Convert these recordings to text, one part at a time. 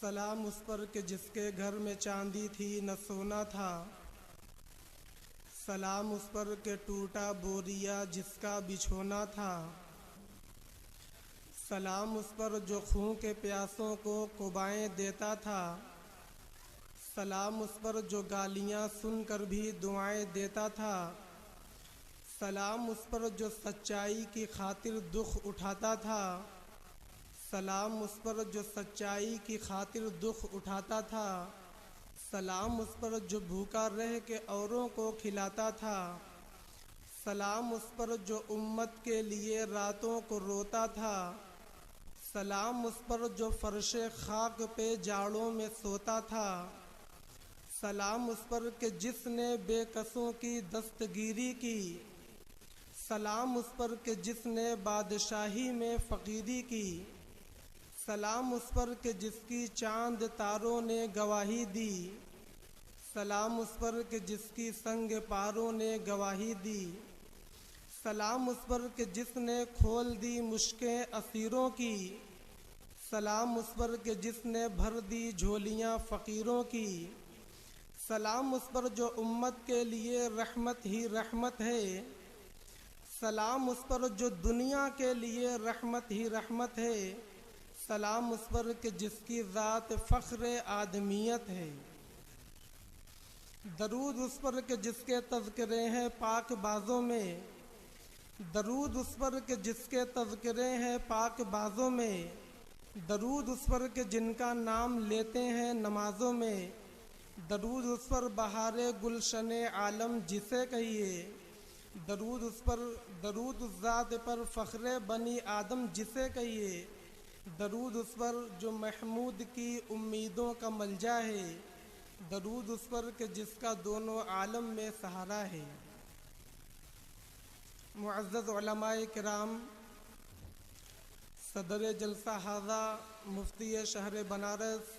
سلام اس پر کہ جس کے گھر میں چاندی تھی نہ سونا تھا، سلام اس پر کہ ٹوٹا بوریا جس کا بچھونا تھا، سلام اس پر جو خون کے پیاسوں کو قبائیں دیتا تھا، سلام اس پر جو گالیاں سن کر بھی دعائیں دیتا تھا، سلام اس پر جو سچائی کی خاطر دکھ اٹھاتا تھا، سلام اس پر جو سچائی کی خاطر دکھ اٹھاتا تھا، سلام اس پر جو بھوکا رہ کے اوروں کو کھلاتا تھا، سلام اس پر جو امت کے لیے راتوں کو روتا تھا، سلام اس پر جو فرش خاک پہ جاڑوں میں سوتا تھا، سلام اس پر کہ جس نے بے کسوں کی دستگیری کی، سلام اس پر کہ جس نے بادشاہی میں فقیری کی، سلام اس پر کہ جس کی چاند تاروں نے گواہی دی، سلام اس پر کہ جس کی سنگ پاروں نے گواہی دی، سلام اس پر کہ جس نے کھول دی مشکیں اسیروں کی، سلام اس پر کہ جس نے بھر دی جھولیاں فقیروں کی، سلام اس پر جو امت کے لیے رحمت ہی رحمت ہے، سلام اس پر جو دنیا کے لیے رحمت ہی رحمت ہے، سلام اس پر کہ جس کی ذات فخر آدمیت ہے، درود اس پر کہ جس کے تذکرے ہیں پاک بازوں میں، درود اس پر کہ جس کے تذکرے ہیں پاک بازوں میں، درود اس پر کہ جن کا نام لیتے ہیں نمازوں میں، درود اس پر بہار گلشن عالم جسے کہیے، درود اس پر، درود اس ذات پر فخر بنی آدم جسے کہیے، درود اس پر جو محمود کی امیدوں کا ملجا ہے، درود اس پر کہ جس کا دونوں عالم میں سہارا ہے۔ معزز علماء کرام، صدر جلسہ حاضہ مفتی شہر بنارس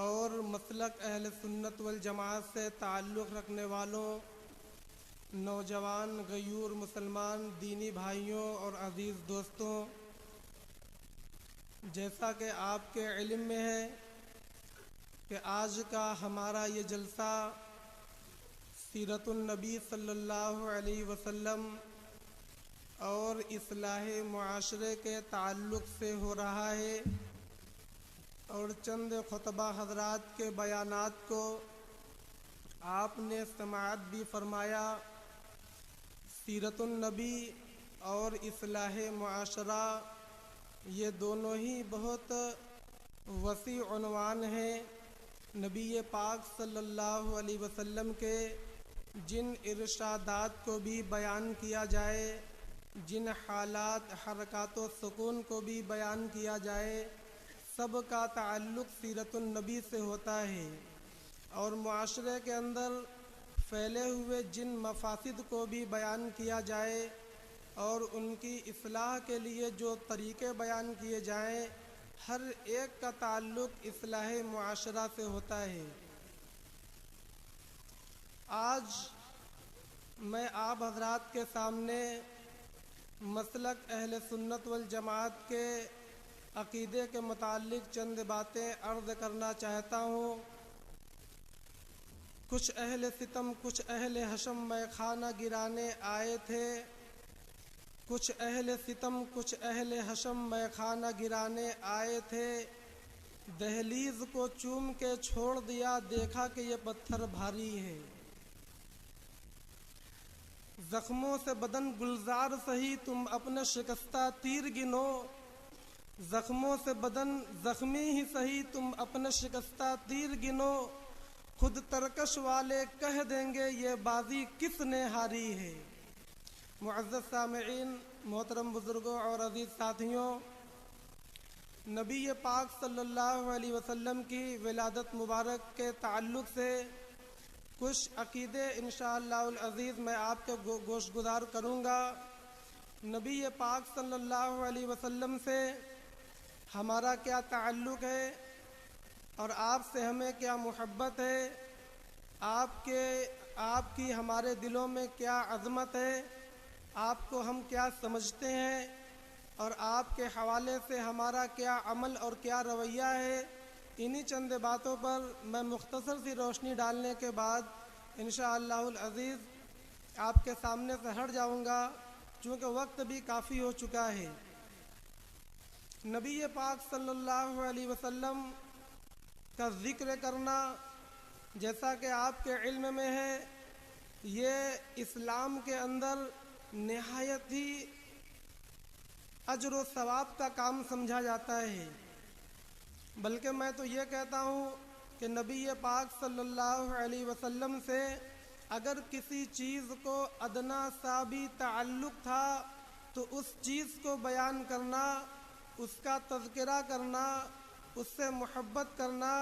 اور مسلک اہل سنت والجماعت سے تعلق رکھنے والوں، نوجوان غیور مسلمان دینی بھائیوں اور عزیز دوستوں، جیسا کہ آپ کے علم میں ہے کہ آج کا ہمارا یہ جلسہ سیرت النبی صلی اللہ علیہ وسلم اور اصلاح معاشرے کے تعلق سے ہو رہا ہے، اور چند خطبہ حضرات کے بیانات کو آپ نے سماعت بھی فرمایا۔ سیرت النبی اور اصلاح معاشرہ یہ دونوں ہی بہت وسیع عنوان ہیں۔ نبی پاک صلی اللہ علیہ وسلم کے جن ارشادات کو بھی بیان کیا جائے، جن حالات حرکات و سکون کو بھی بیان کیا جائے، سب کا تعلق سیرت النبی سے ہوتا ہے، اور معاشرے کے اندر پھیلے ہوئے جن مفاسد کو بھی بیان کیا جائے اور ان کی اصلاح کے لیے جو طریقے بیان کیے جائیں، ہر ایک کا تعلق اصلاح معاشرہ سے ہوتا ہے۔ آج میں آپ حضرات کے سامنے مسلک اہل سنت والجماعت کے عقیدے کے متعلق چند باتیں عرض کرنا چاہتا ہوں۔ کچھ اہل ستم، کچھ اہل حشم میں خانہ گرانے آئے تھے، کچھ اہل ستم، کچھ اہل حشم میں خانہ گرانے آئے تھے، دہلیز کو چوم کے چھوڑ دیا، دیکھا کہ یہ پتھر بھاری ہے، زخموں سے بدن گلزار سہی تم اپنے شکستہ تیر گنو، زخموں سے بدن زخمی ہی سہی تم اپنے شکستہ تیر گنو، خود ترکش والے کہہ دیں گے یہ بازی کس نے ہاری ہے۔ معزز سامعین، محترم بزرگوں اور عزیز ساتھیوں، نبی پاک صلی اللہ علیہ وسلم کی ولادت مبارک کے تعلق سے کچھ عقیدے انشاءاللہ العزیز میں آپ کے گوش گزار کروں گا۔ نبی پاک صلی اللہ علیہ وسلم سے ہمارا کیا تعلق ہے اور آپ سے ہمیں کیا محبت ہے، آپ کی ہمارے دلوں میں کیا عظمت ہے، آپ کو ہم کیا سمجھتے ہیں، اور آپ کے حوالے سے ہمارا کیا عمل اور کیا رویہ ہے، انہی چند باتوں پر میں مختصر سی روشنی ڈالنے کے بعد انشاءاللہ العزیز آپ کے سامنے سے ہٹ جاؤں گا، چونکہ وقت بھی کافی ہو چکا ہے۔ نبی پاک صلی اللہ علیہ وسلم کا ذکر کرنا، جیسا کہ آپ کے علم میں ہے، یہ اسلام کے اندر نہایت ہی اجر و ثواب کا کام سمجھا جاتا ہے۔ بلکہ میں تو یہ کہتا ہوں کہ نبی پاک صلی اللہ علیہ وسلم سے اگر کسی چیز کو ادنا سا بھی تعلق تھا تو اس چیز کو بیان کرنا، اس کا تذکرہ کرنا، اس سے محبت کرنا،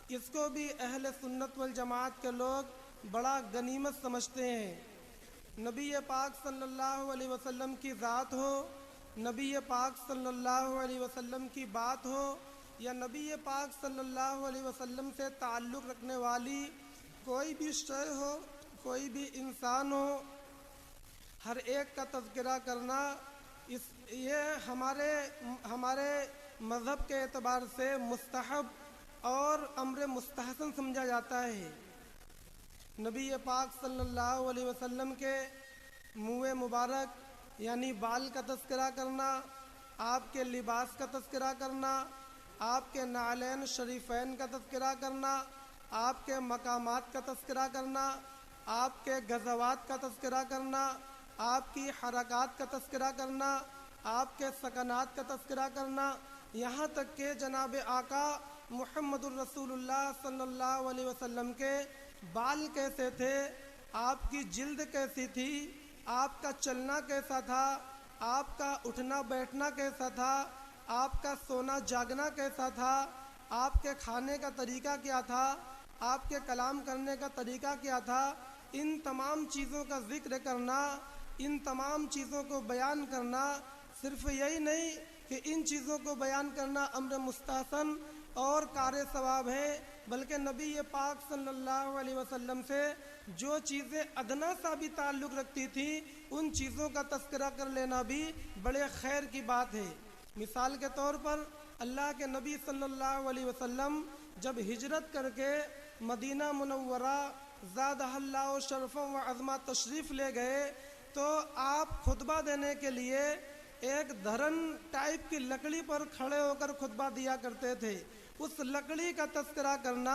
اس کو بھی اہل سنت والجماعت کے لوگ بڑا غنیمت سمجھتے ہیں۔ نبی پاک صلی اللہ علیہ وسلم کی ذات ہو، نبی پاک صلی اللہ علیہ وسلم کی بات ہو، یا نبی پاک صلی اللہ علیہ وسلم سے تعلق رکھنے والی کوئی بھی شے ہو، کوئی بھی انسان ہو، ہر ایک کا تذکرہ کرنا یہ ہمارے مذہب کے اعتبار سے مستحب اور امر مستحسن سمجھا جاتا ہے۔ نبی پاک صلی اللہ علیہ وسلم کے منہ مبارک یعنی بال کا تذکرہ کرنا، آپ کے لباس کا تذکرہ کرنا، آپ کے نعلین شریفین کا تذکرہ کرنا، آپ کے مقامات کا تذکرہ کرنا، آپ کے غزوات کا تذکرہ کرنا، آپ کی حرکات کا تذکرہ کرنا، آپ کے سکنات کا تذکرہ کرنا، یہاں تک کہ جناب آقا محمد الرسول اللہ صلی اللہ علیہ وسلم کے بال کیسے تھے، آپ کی جلد کیسی تھی، آپ کا چلنا کیسا تھا، آپ کا اٹھنا بیٹھنا کیسا تھا، آپ کا سونا جاگنا کیسا تھا، آپ کے کھانے کا طریقہ کیا تھا، آپ کے کلام کرنے کا طریقہ کیا تھا، ان تمام چیزوں کا ذکر کرنا، ان تمام چیزوں کو بیان کرنا، صرف یہی نہیں کہ ان چیزوں کو بیان کرنا امر مستحسن اور کار ثواب ہے، بلکہ نبی پاک صلی اللہ علیہ وسلم سے جو چیزیں ادنا سا بھی تعلق رکھتی تھی ان چیزوں کا تذکرہ کر لینا بھی بڑے خیر کی بات ہے۔ مثال کے طور پر اللہ کے نبی صلی اللہ علیہ وسلم جب ہجرت کر کے مدینہ منورہ زادہ اللہ شرفا و عظما تشریف لے گئے تو آپ خطبہ دینے کے لیے ایک دھرن ٹائپ کی لکڑی پر کھڑے ہو کر خطبہ دیا کرتے تھے۔ اس لکڑی کا تذکرہ کرنا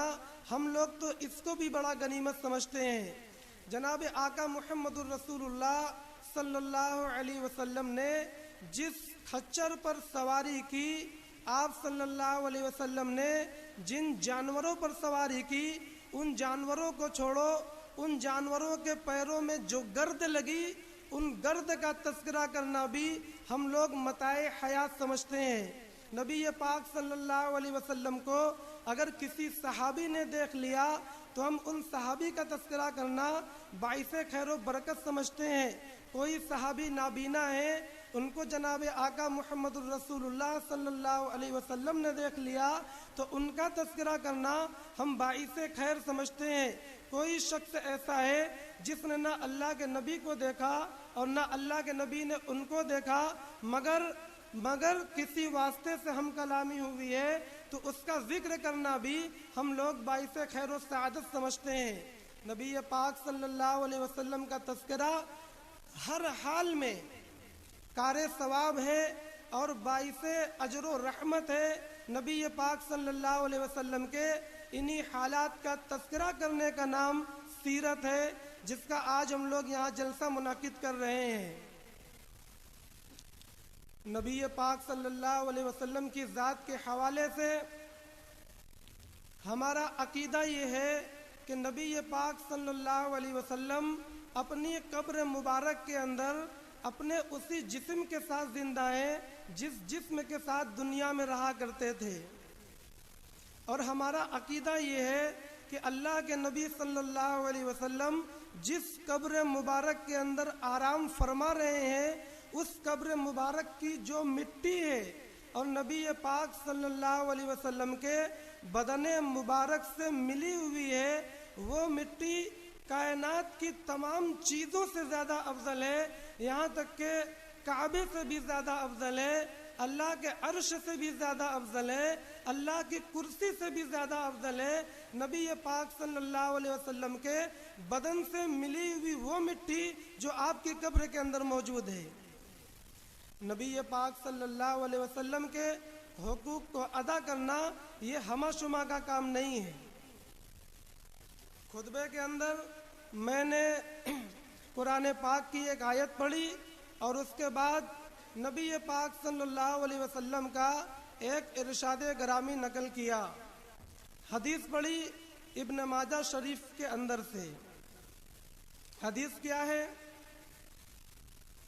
ہم لوگ تو اس کو بھی بڑا غنیمت سمجھتے ہیں۔ جناب آقا محمد الرسول اللہ صلی اللہ علیہ وسلم نے جس خچر پر سواری کی، آپ صلی اللہ علیہ وسلم نے جن جانوروں پر سواری کی، ان جانوروں کو چھوڑو، ان جانوروں کے پیروں میں جو گرد لگی ان گرد کا تذکرہ کرنا بھی ہم لوگ متاع حیات سمجھتے ہیں۔ نبی پاک صلی اللہ علیہ وسلم کو اگر کسی صحابی نے دیکھ لیا تو ہم ان صحابی کا تذکرہ کرنا باعث خیر و برکت سمجھتے ہیں۔ کوئی صحابی نابینا ہے، ان کو جناب آقا محمد الرسول اللہ صلی اللہ علیہ وسلم نے دیکھ لیا تو ان کا تذکرہ کرنا ہم باعث خیر سمجھتے ہیں۔ کوئی شخص ایسا ہے جس نے نہ اللہ کے نبی کو دیکھا اور نہ اللہ کے نبی نے ان کو دیکھا، مگر کسی واسطے سے ہم کلامی ہوئی ہے تو اس کا ذکر کرنا بھی ہم لوگ باعث خیر و سعادت سمجھتے ہیں۔ نبی پاک صلی اللہ علیہ وسلم کا تذکرہ ہر حال میں کار ثواب ہے اور باعث اجر و رحمت ہے۔ نبی پاک صلی اللہ علیہ وسلم کے انہی حالات کا تذکرہ کرنے کا نام سیرت ہے، جس کا آج ہم لوگ یہاں جلسہ منعقد کر رہے ہیں۔ نبی پاک صلی اللہ علیہ وسلم کی ذات کے حوالے سے ہمارا عقیدہ یہ ہے کہ نبی پاک صلی اللہ علیہ وسلم اپنی قبر مبارک کے اندر اپنے اسی جسم کے ساتھ زندہ ہیں جس جسم کے ساتھ دنیا میں رہا کرتے تھے، اور ہمارا عقیدہ یہ ہے کہ اللہ کے نبی صلی اللہ علیہ وسلم جس قبر مبارک کے اندر آرام فرما رہے ہیں اس قبر مبارک کی جو مٹی ہے اور نبی پاک صلی اللہ علیہ وسلم کے بدن مبارک سے ملی ہوئی ہے، وہ مٹی کائنات کی تمام چیزوں سے زیادہ افضل ہے۔ یہاں تک کہ کعبے سے بھی زیادہ افضل ہے، اللہ کے عرش سے بھی زیادہ افضل ہے، اللہ کی کرسی سے بھی زیادہ افضل ہے نبی پاک صلی اللہ علیہ وسلم کے بدن سے ملی ہوئی وہ مٹی جو آپ کی قبر کے اندر موجود ہے۔ نبی پاک صلی اللہ علیہ وسلم کے حقوق کو ادا کرنا یہ ہمہ شمہ کا کام نہیں ہے۔ خطبے کے اندر میں نے قرآن پاک کی ایک آیت پڑھی اور اس کے بعد نبی پاک صلی اللہ علیہ وسلم کا ایک ارشاد گرامی نقل کیا۔ حدیث پڑھی ابن ماجہ شریف کے اندر سے۔ حدیث کیا ہے؟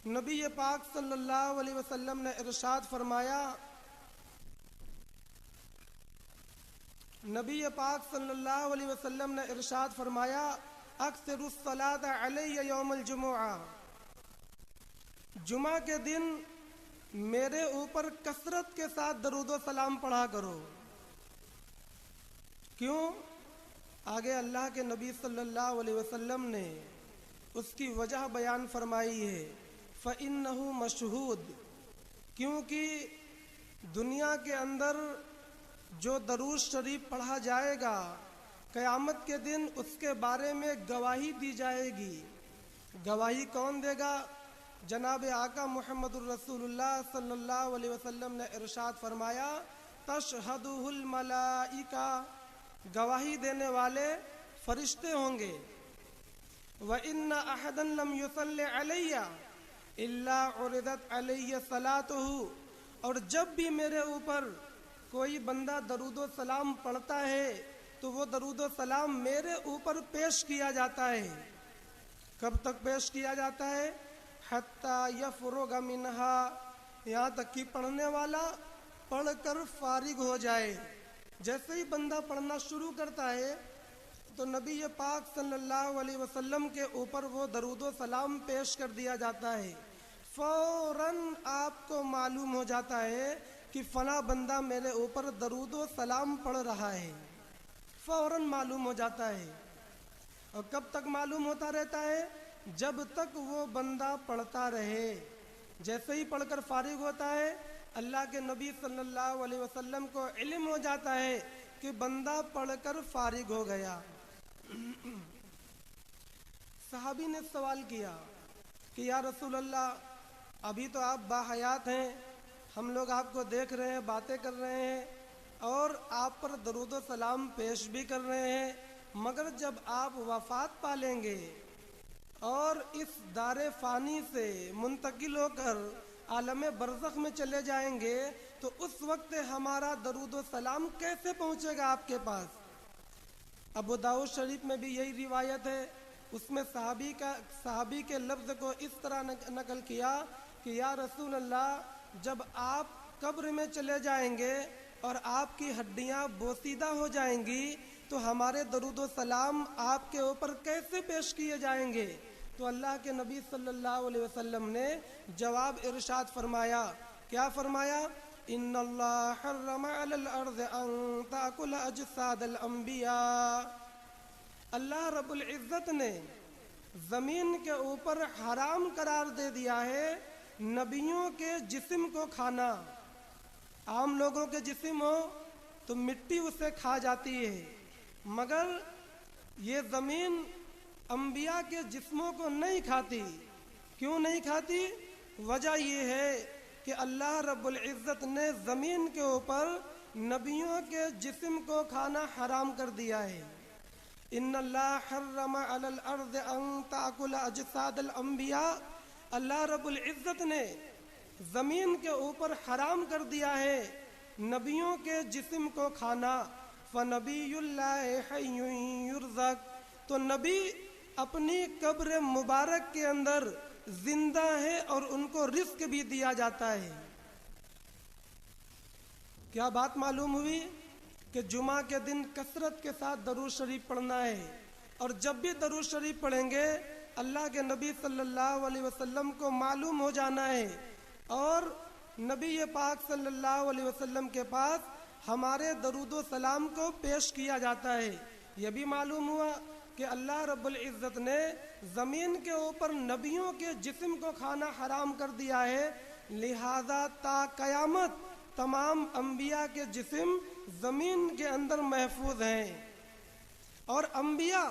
نبی پاک صلی اللہ علیہ وسلم نے ارشاد فرمایا، نبی پاک صلی اللہ علیہ وسلم نے ارشاد فرمایا، اکثر الصلاۃ علی یوم الجمعہ، جمعہ کے دن میرے اوپر کثرت کے ساتھ درود و سلام پڑھا کرو۔ کیوں؟ آگے اللہ کے نبی صلی اللہ علیہ وسلم نے اس کی وجہ بیان فرمائی ہے، فَإِنَّهُ مَشْهُودٌ، کیونکہ دنیا کے اندر جو درود شریف پڑھا جائے گا قیامت کے دن اس کے بارے میں گواہی دی جائے گی۔ گواہی کون دے گا؟ جناب آقا محمد الرسول اللہ صلی اللہ علیہ وسلم نے ارشاد فرمایا، تشہدہ الملائکہ، گواہی دینے والے فرشتے ہوں گے۔ وَإِنَّ أَحَدًا لَمْ يُصَلِّ عَلَيَّ إِلَّا عُرِضَتْ عَلَيَّ صَلَاتُهُ، اور جب بھی میرے اوپر کوئی بندہ درود و سلام پڑھتا ہے تو وہ درود و سلام میرے اوپر پیش کیا جاتا ہے۔ کب تک پیش کیا جاتا ہے؟ حتیٰ یفرغ منہا، یہاں تک کہ پڑھنے والا پڑھ کر فارغ ہو جائے۔ جیسے ہی بندہ پڑھنا شروع کرتا ہے تو نبی پاک صلی اللہ علیہ وسلم کے اوپر وہ درود و سلام پیش کر دیا جاتا ہے۔ فوراً آپ کو معلوم ہو جاتا ہے کہ فلاں بندہ میرے اوپر درود و سلام پڑھ رہا ہے، فوراً معلوم ہو جاتا ہے۔ اور کب تک معلوم ہوتا رہتا ہے؟ جب تک وہ بندہ پڑھتا رہے۔ جیسے ہی پڑھ کر فارغ ہوتا ہے اللہ کے نبی صلی اللہ علیہ وسلم کو علم ہو جاتا ہے کہ بندہ پڑھ کر فارغ ہو گیا۔ صحابی نے سوال کیا کہ یا رسول اللہ، ابھی تو آپ باحیات ہیں، ہم لوگ آپ کو دیکھ رہے ہیں، باتیں کر رہے ہیں اور آپ پر درود و سلام پیش بھی کر رہے ہیں، مگر جب آپ وفات پا لیں گے اور اس دار فانی سے منتقل ہو کر عالم برزخ میں چلے جائیں گے تو اس وقت ہمارا درود و سلام کیسے پہنچے گا آپ کے پاس؟ ابو داؤد شریف میں بھی یہی روایت ہے، اس میں صحابی کے لفظ کو اس طرح نقل کیا کہ یا رسول اللہ، جب آپ قبر میں چلے جائیں گے اور آپ کی ہڈیاں بوسیدہ ہو جائیں گی تو ہمارے درود و سلام آپ کے اوپر کیسے پیش کیے جائیں گے؟ تو اللہ کے نبی صلی اللہ علیہ وسلم نے جواب ارشاد فرمایا، کیا فرمایا؟ ان اللہ حرم علی الارض ان تاکل اجساد الانبیاء، اللہ رب العزت نے زمین کے اوپر حرام قرار دے دیا ہے نبیوں کے جسم کو کھانا۔ عام لوگوں کے جسم ہو تو مٹی اسے کھا جاتی ہے، مگر یہ زمین انبیاء کے جسموں کو نہیں کھاتی۔ کیوں نہیں کھاتی؟ وجہ یہ ہے کہ اللہ رب العزت نے زمین کے اوپر نبیوں کے جسم کو کھانا حرام کر دیا ہے۔ ان اللہ حرم علی الارض ان تاکل اجساد الانبیاء، اللہ رب العزت نے زمین کے اوپر حرام کر دیا ہے نبیوں کے جسم کو کھانا۔ فنبی اللہ حی یرزق، تو نبی اپنی قبر مبارک کے اندر زندہ ہے اور ان کو رزق بھی دیا جاتا ہے۔ کیا بات معلوم ہوئی کہ جمعہ کے دن کثرت کے ساتھ درود شریف پڑھنا ہے، اور جب بھی درود شریف پڑھیں گے اللہ کے نبی صلی اللہ علیہ وسلم کو معلوم ہو جانا ہے اور نبی پاک صلی اللہ علیہ وسلم کے پاس ہمارے درود و سلام کو پیش کیا جاتا ہے۔ یہ بھی معلوم ہوا کہ اللہ رب العزت نے زمین کے اوپر نبیوں کے جسم کو کھانا حرام کر دیا ہے، لہذا تا قیامت تمام انبیاء کے جسم زمین کے اندر محفوظ ہیں، اور انبیاء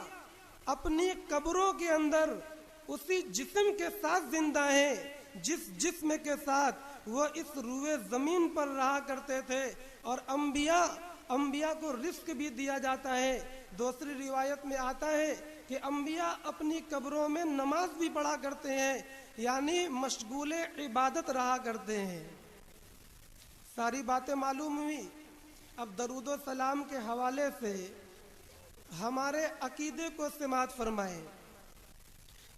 اپنی قبروں کے اندر اسی جسم کے ساتھ زندہ ہیں جس جسم کے ساتھ وہ اس روئے زمین پر رہا کرتے تھے، اور انبیاء کو رزق بھی دیا جاتا ہے۔ دوسری روایت میں آتا ہے کہ انبیاء اپنی قبروں میں نماز بھی پڑھا کرتے ہیں، یعنی مشغول عبادت رہا کرتے ہیں۔ ساری باتیں معلوم ہوئی۔ اب درود و سلام کے حوالے سے ہمارے عقیدے کو سماعت فرمائیں۔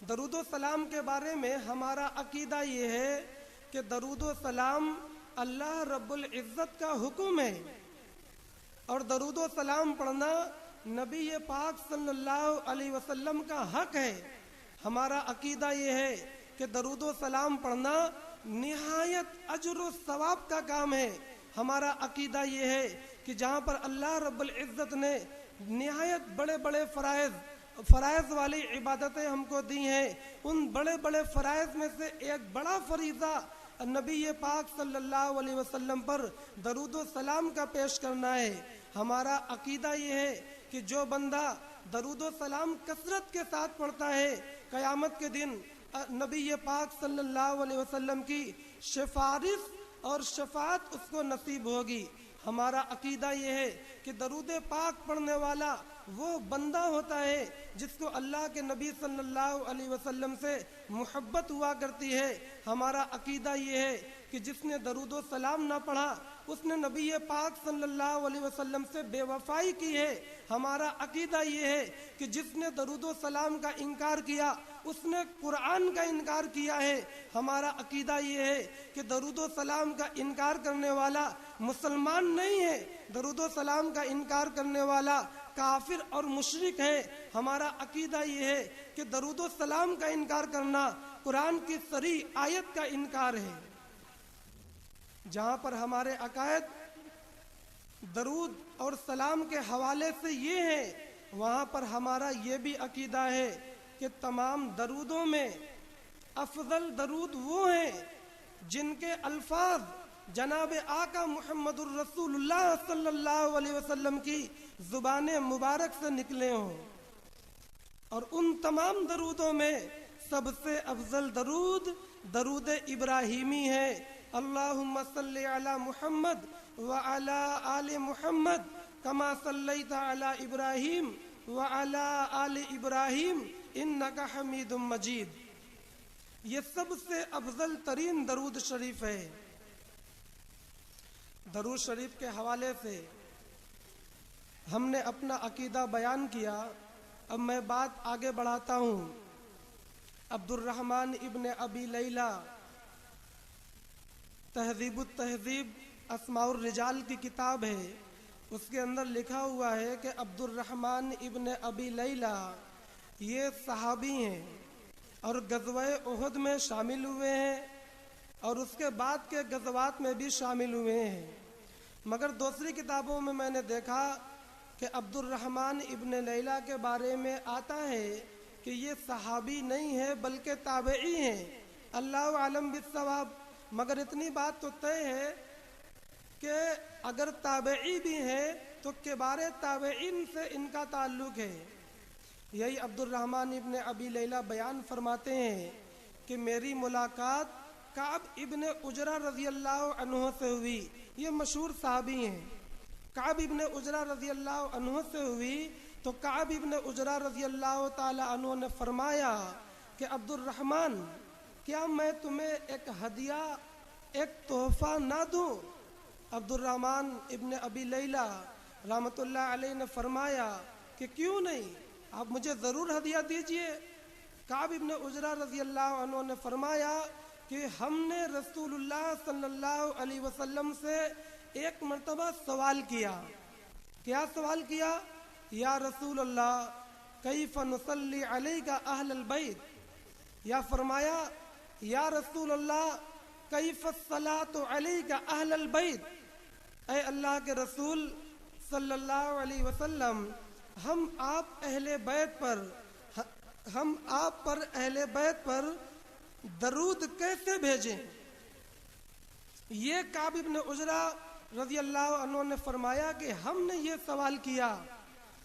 درود و سلام کے بارے میں ہمارا عقیدہ یہ ہے کہ درود و سلام اللہ رب العزت کا حکم ہے، اور درود و سلام پڑھنا نبی پاک صلی اللہ علیہ وسلم کا حق ہے۔ ہمارا عقیدہ یہ ہے کہ درود و سلام پڑھنا نہایت اجر و ثواب کا کام ہے۔ ہمارا عقیدہ یہ ہے کہ جہاں پر اللہ رب العزت نے نہایت بڑے بڑے فرائض والی عبادتیں ہم کو دی ہیں، ان بڑے بڑے فرائض میں سے ایک بڑا فریضہ نبی پاک صلی اللہ علیہ وسلم پر درود و سلام کا پیش کرنا ہے۔ ہمارا عقیدہ یہ ہے کہ جو بندہ درود و سلام کثرت کے ساتھ پڑھتا ہے، قیامت کے دن نبی پاک صلی اللہ علیہ وسلم کی سفارش اور شفاعت اس کو نصیب ہوگی۔ ہمارا عقیدہ یہ ہے کہ درود پاک پڑھنے والا وہ بندہ ہوتا ہے جس کو اللہ کے نبی صلی اللہ علیہ وسلم سے محبت ہوا کرتی ہے۔ ہمارا عقیدہ یہ ہے کہ جس نے درود و سلام نہ پڑھا اس نے نبی پاک صلی اللہ علیہ وسلم سے بے وفائی کی ہے۔ ہمارا عقیدہ یہ ہے کہ جس نے درود و سلام کا انکار کیا اس نے قرآن کا انکار کیا ہے۔ ہمارا عقیدہ یہ ہے کہ درود و سلام کا انکار کرنے والا مسلمان نہیں ہے، درود و سلام کا انکار کرنے والا کافر اور مشرک ہے۔ ہمارا عقیدہ یہ ہے کہ درود و سلام کا انکار کرنا قرآن کی صریح آیت کا انکار ہے۔ جہاں پر ہمارے عقائد درود اور سلام کے حوالے سے یہ ہے، وہاں پر ہمارا یہ بھی عقیدہ ہے کہ تمام درودوں میں افضل درود وہ ہیں جن کے الفاظ جناب آقا محمد الرسول اللہ صلی اللہ علیہ وسلم کی زبان مبارک سے نکلے ہوں، اور ان تمام درودوں میں سب سے افضل درود درود ابراہیمی ہے۔ اللہم صلی علی محمد وعلی آل محمد کما صلیت علی ابراہیم وعلی آل ابراہیم انک حمید مجید۔ یہ سب سے افضل ترین درود شریف ہے۔ درود شریف کے حوالے سے ہم نے اپنا عقیدہ بیان کیا، اب میں بات آگے بڑھاتا ہوں۔ عبد الرحمن ابن ابی لیلہ تہذیب التہذیب اسماء الرجال کی کتاب ہے، اس کے اندر لکھا ہوا ہے کہ عبد الرحمن ابن ابی لیلہ یہ صحابی ہیں اور غزوہ احد میں شامل ہوئے ہیں اور اس کے بعد کے غزوات میں بھی شامل ہوئے ہیں، مگر دوسری کتابوں میں نے دیکھا کہ عبد الرحمن ابن لیلہ کے بارے میں آتا ہے کہ یہ صحابی نہیں ہے بلکہ تابعی ہیں، اللہ عالم بالصواب۔ مگر اتنی بات تو طے ہے کہ اگر تابعی بھی ہیں تو کبار تابعین سے ان کا تعلق ہے۔ یہی عبد الرحمن ابن ابی لیلہ بیان فرماتے ہیں کہ میری ملاقات کعب ابن عجرہ رضی اللہ عنہ سے ہوئی، یہ مشہور صحابی ہیں۔ کعب ابن عجرہ رضی اللہ عنہ سے ہوئی تو کعب ابن عجرہ رضی اللہ تعالی عنہ نے فرمایا کہ عبد الرحمن کیا میں تمہیں ایک ہدیہ ایک تحفہ نہ دوں؟ عبد الرحمن ابن ابی لیلہ رحمۃ اللہ علیہ نے فرمایا کہ کیوں نہیں، آپ مجھے ضرور ہدیہ دیجئے۔ کعب ابن عجرہ رضی اللہ عنہ نے فرمایا کہ ہم نے رسول اللہ صلی اللہ علیہ وسلم سے ایک مرتبہ سوال کیا۔ کیا سوال کیا؟ یا رسول اللہ کیف نصلی علیک اہل البیت، یا فرمایا یا رسول اللہ کیف الصلاۃ علیک اہل البیت، اے اللہ کے رسول صلی اللہ علیہ وسلم ہم آپ پر اہل بیت پر درود کیسے بھیجیں؟ یہ کعب بن عجرہ رضی اللہ عنہ نے فرمایا کہ ہم نے یہ سوال کیا،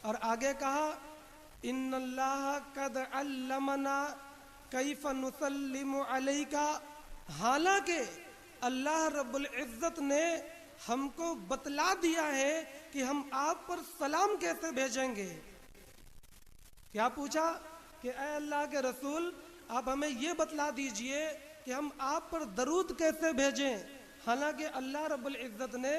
اور آگے کہا ان اللہ قد علمنا کیف نسلم علیک، حالانکہ اللہ رب العزت نے ہم کو بتلا دیا ہے کہ ہم آپ پر سلام کیسے بھیجیں گے۔ کیا پوچھا کہ اے اللہ کے رسول آپ ہمیں یہ بتلا دیجئے کہ ہم آپ پر درود کیسے بھیجیں، حالانکہ اللہ رب العزت نے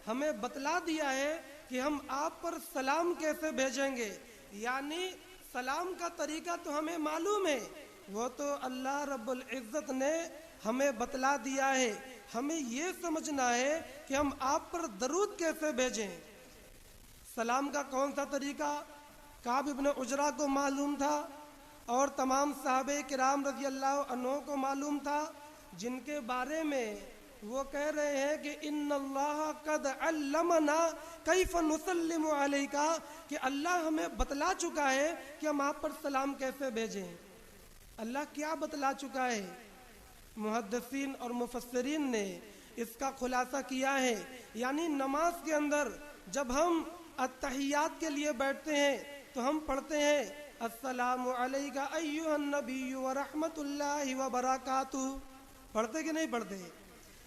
ہمیں بتلا دیا ہے کہ ہم آپ پر سلام کیسے بھیجیں گے۔ یعنی سلام کا طریقہ تو ہمیں معلوم ہے، وہ تو اللہ رب العزت نے ہمیں بتلا دیا ہے، ہمیں یہ سمجھنا ہے کہ ہم آپ پر درود کیسے بھیجیں۔ سلام کا کون سا طریقہ کعب بن عجرہ کو معلوم تھا اور تمام صحابہ کرام رضی اللہ عنہ کو معلوم تھا، جن کے بارے میں وہ کہہ رہے ہیں کہ ان اللہ قد علمنا کیف نسلم علیک، کہ اللہ ہمیں بتلا چکا ہے کہ ہم آپ پر سلام کیسے بھیجیں۔ اللہ کیا بتلا چکا ہے؟ محدثین اور مفسرین نے اس کا خلاصہ کیا ہے، یعنی نماز کے اندر جب ہم التحیات کے لیے بیٹھتے ہیں تو ہم پڑھتے ہیں السلام علیک ایھا النبی ورحمۃ اللہ وبرکاتہ، پڑھتے کہ نہیں پڑھتے؟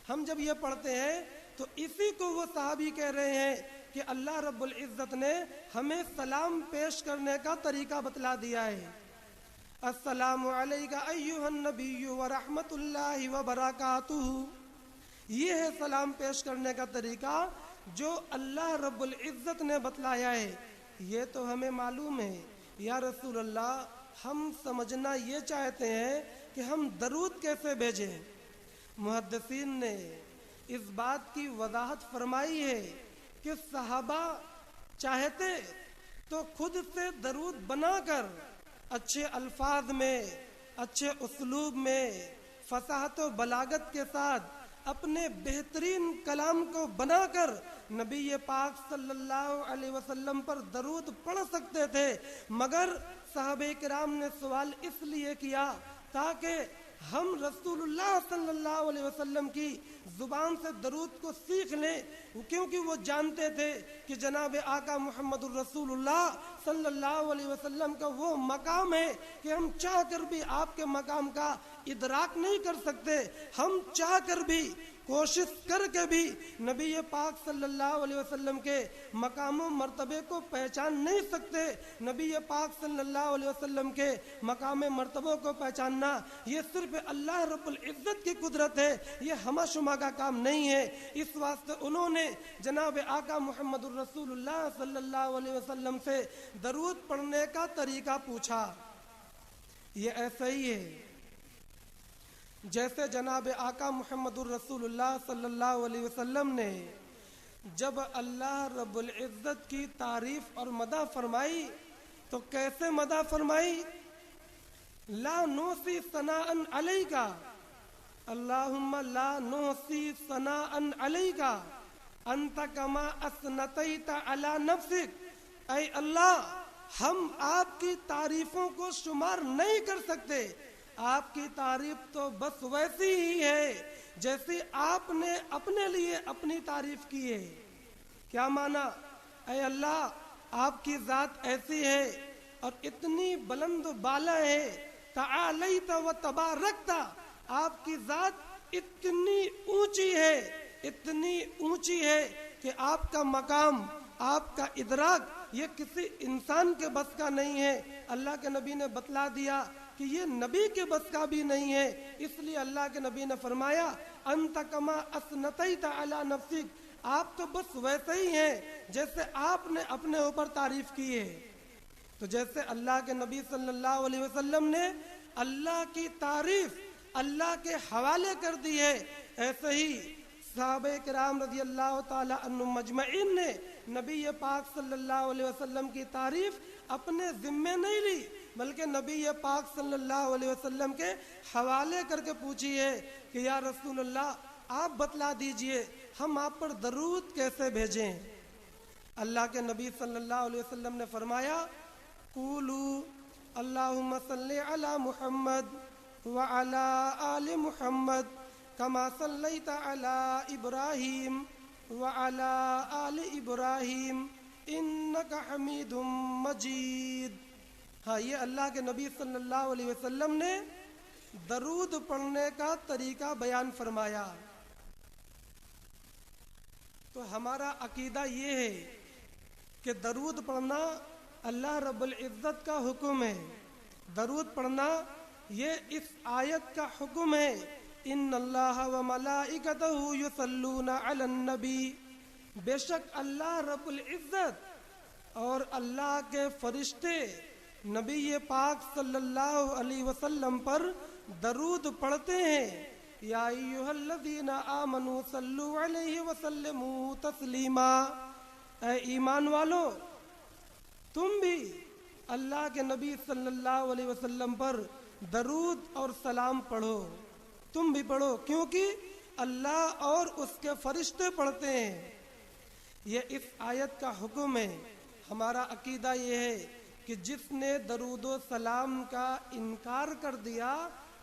ہم جب یہ پڑھتے ہیں تو اسی کو وہ صحابی کہہ رہے ہیں کہ اللہ رب العزت نے ہمیں سلام پیش کرنے کا طریقہ بتلا دیا ہے۔ السلام علیک ایھا النبی ورحمۃ اللہ وبرکاتہ، یہ ہے سلام پیش کرنے کا طریقہ جو اللہ رب العزت نے بتلایا ہے۔ یہ تو ہمیں معلوم ہے یا رسول اللہ، ہم سمجھنا یہ چاہتے ہیں کہ ہم درود کیسے بھیجیں۔ محدثین نے اس بات کی وضاحت فرمائی ہے کہ صحابہ چاہتے تو خود سے درود بنا کر اچھے الفاظ میں، اچھے اسلوب میں، فصاحت و بلاغت کے ساتھ اپنے بہترین کلام کو بنا کر نبی پاک صلی اللہ علیہ وسلم پر درود پڑھ سکتے تھے، مگر صحابہ کرام نے سوال اس لیے کیا تاکہ ہم رسول اللہ صلی اللہ علیہ وسلم کی زبان سے درود کو سیکھ لیں، کیونکہ وہ جانتے تھے کہ جناب آقا محمد الرسول اللہ صلی اللہ علیہ وسلم کا وہ مقام ہے کہ ہم چاہ کر بھی آپ کے مقام کا ادراک نہیں کر سکتے، ہم چاہ کر بھی، کوشش کر کے بھی نبی پاک صلی اللہ علیہ وسلم کے مقام و مرتبے کو پہچان نہیں سکتے۔ نبی پاک صلی اللہ علیہ وسلم کے مقام مرتبوں کو پہچاننا یہ صرف اللہ رب العزت کی قدرت ہے، یہ ہمہ شمہ کا کام نہیں ہے۔ اس واسطے انہوں نے جناب آقا محمد الرسول اللہ صلی اللہ علیہ وسلم سے درود پڑھنے کا طریقہ پوچھا۔ یہ ایسا ہی ہے جیسے جناب آقا محمد الرسول اللہ صلی اللہ علیہ وسلم نے جب اللہ رب العزت کی تعریف اور مدح فرمائی تو کیسے مدح فرمائی؟ لا نحصی ثناء علیک، اللہم لا نحصی ثناء علیک انت کما اثنیت علی نفسک، اے اللہ ہم آپ کی تعریفوں کو شمار نہیں کر سکتے، آپ کی تعریف تو بس ویسی ہی ہے جیسی آپ نے اپنے لیے اپنی تعریف کی ہے۔ کیا معنی؟ اے اللہ آپ کی ذات ایسی ہے اور اتنی بلند و بالا ہے، تعالیت و تبارکت، آپ کی ذات اتنی اونچی ہے، اتنی اونچی ہے کہ آپ کا مقام، آپ کا ادراک یہ کسی انسان کے بس کا نہیں ہے۔ اللہ کے نبی نے بتلا دیا کہ یہ نبی کے بس کا بھی نہیں ہے، اس لیے اللہ کے نبی نے فرمایا انت کما اثنیت علی نفسک، آپ تو بس ویسے ہی ہیں جیسے آپ نے اپنے اوپر تعریف کی ہے۔ تو جیسے اللہ کے نبی صلی اللہ علیہ وسلم نے اللہ کی تعریف اللہ کے حوالے کر دی ہے، ایسے ہی صحابہ کرام رضی اللہ تعالی عنہم مجمعین نے نبی پاک صلی اللہ علیہ وسلم کی تعریف اپنے ذمے نہیں لی، بلکہ نبی پاک صلی اللہ علیہ وسلم کے حوالے کر کے پوچھی ہے کہ یا رسول اللہ آپ بتلا دیجئے ہم آپ پر درود کیسے بھیجیں۔ اللہ کے نبی صلی اللہ علیہ وسلم نے فرمایا قولوا اللہم صلی علی محمد وعلی آل محمد کما صلیت علی ابراہیم وعلی آل ابراہیم انک حمید مجید۔ ہاں، یہ اللہ کے نبی صلی اللہ علیہ وسلم نے درود پڑھنے کا طریقہ بیان فرمایا۔ تو ہمارا عقیدہ یہ ہے کہ درود پڑھنا اللہ رب العزت کا حکم ہے، درود پڑھنا یہ اس آیت کا حکم ہے، ان اللہ و ملائکتہ یصلون علی النبی، بے شک اللہ رب العزت اور اللہ کے فرشتے نبی پاک صلی اللہ علیہ وسلم پر درود پڑھتے ہیں۔ یا ایھا الذین آمنوا صلوا علیہ وسلموا تسلیما، اے ایمان والو تم بھی اللہ کے نبی صلی اللہ علیہ وسلم پر درود اور سلام پڑھو، تم بھی پڑھو، کیونکہ اللہ اور اس کے فرشتے پڑھتے ہیں۔ یہ اس آیت کا حکم ہے۔ ہمارا عقیدہ یہ ہے کہ جس نے درود و سلام کا انکار کر دیا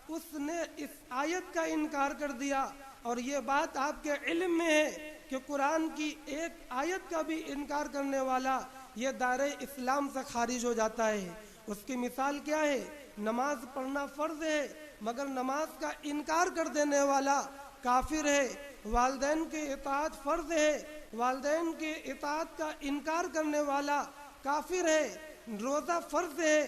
اس نے اس آیت کا انکار کر دیا، اور یہ بات آپ کے علم میں ہے کہ قرآن کی ایک آیت کا بھی انکار کرنے والا یہ دائرہ اسلام سے خارج ہو جاتا ہے۔ اس کی مثال کیا ہے؟ نماز پڑھنا فرض ہے مگر نماز کا انکار کر دینے والا کافر ہے۔ والدین کی اطاعت فرض ہے، والدین کی اطاعت کا انکار کرنے والا کافر ہے۔ روزہ فرض ہے،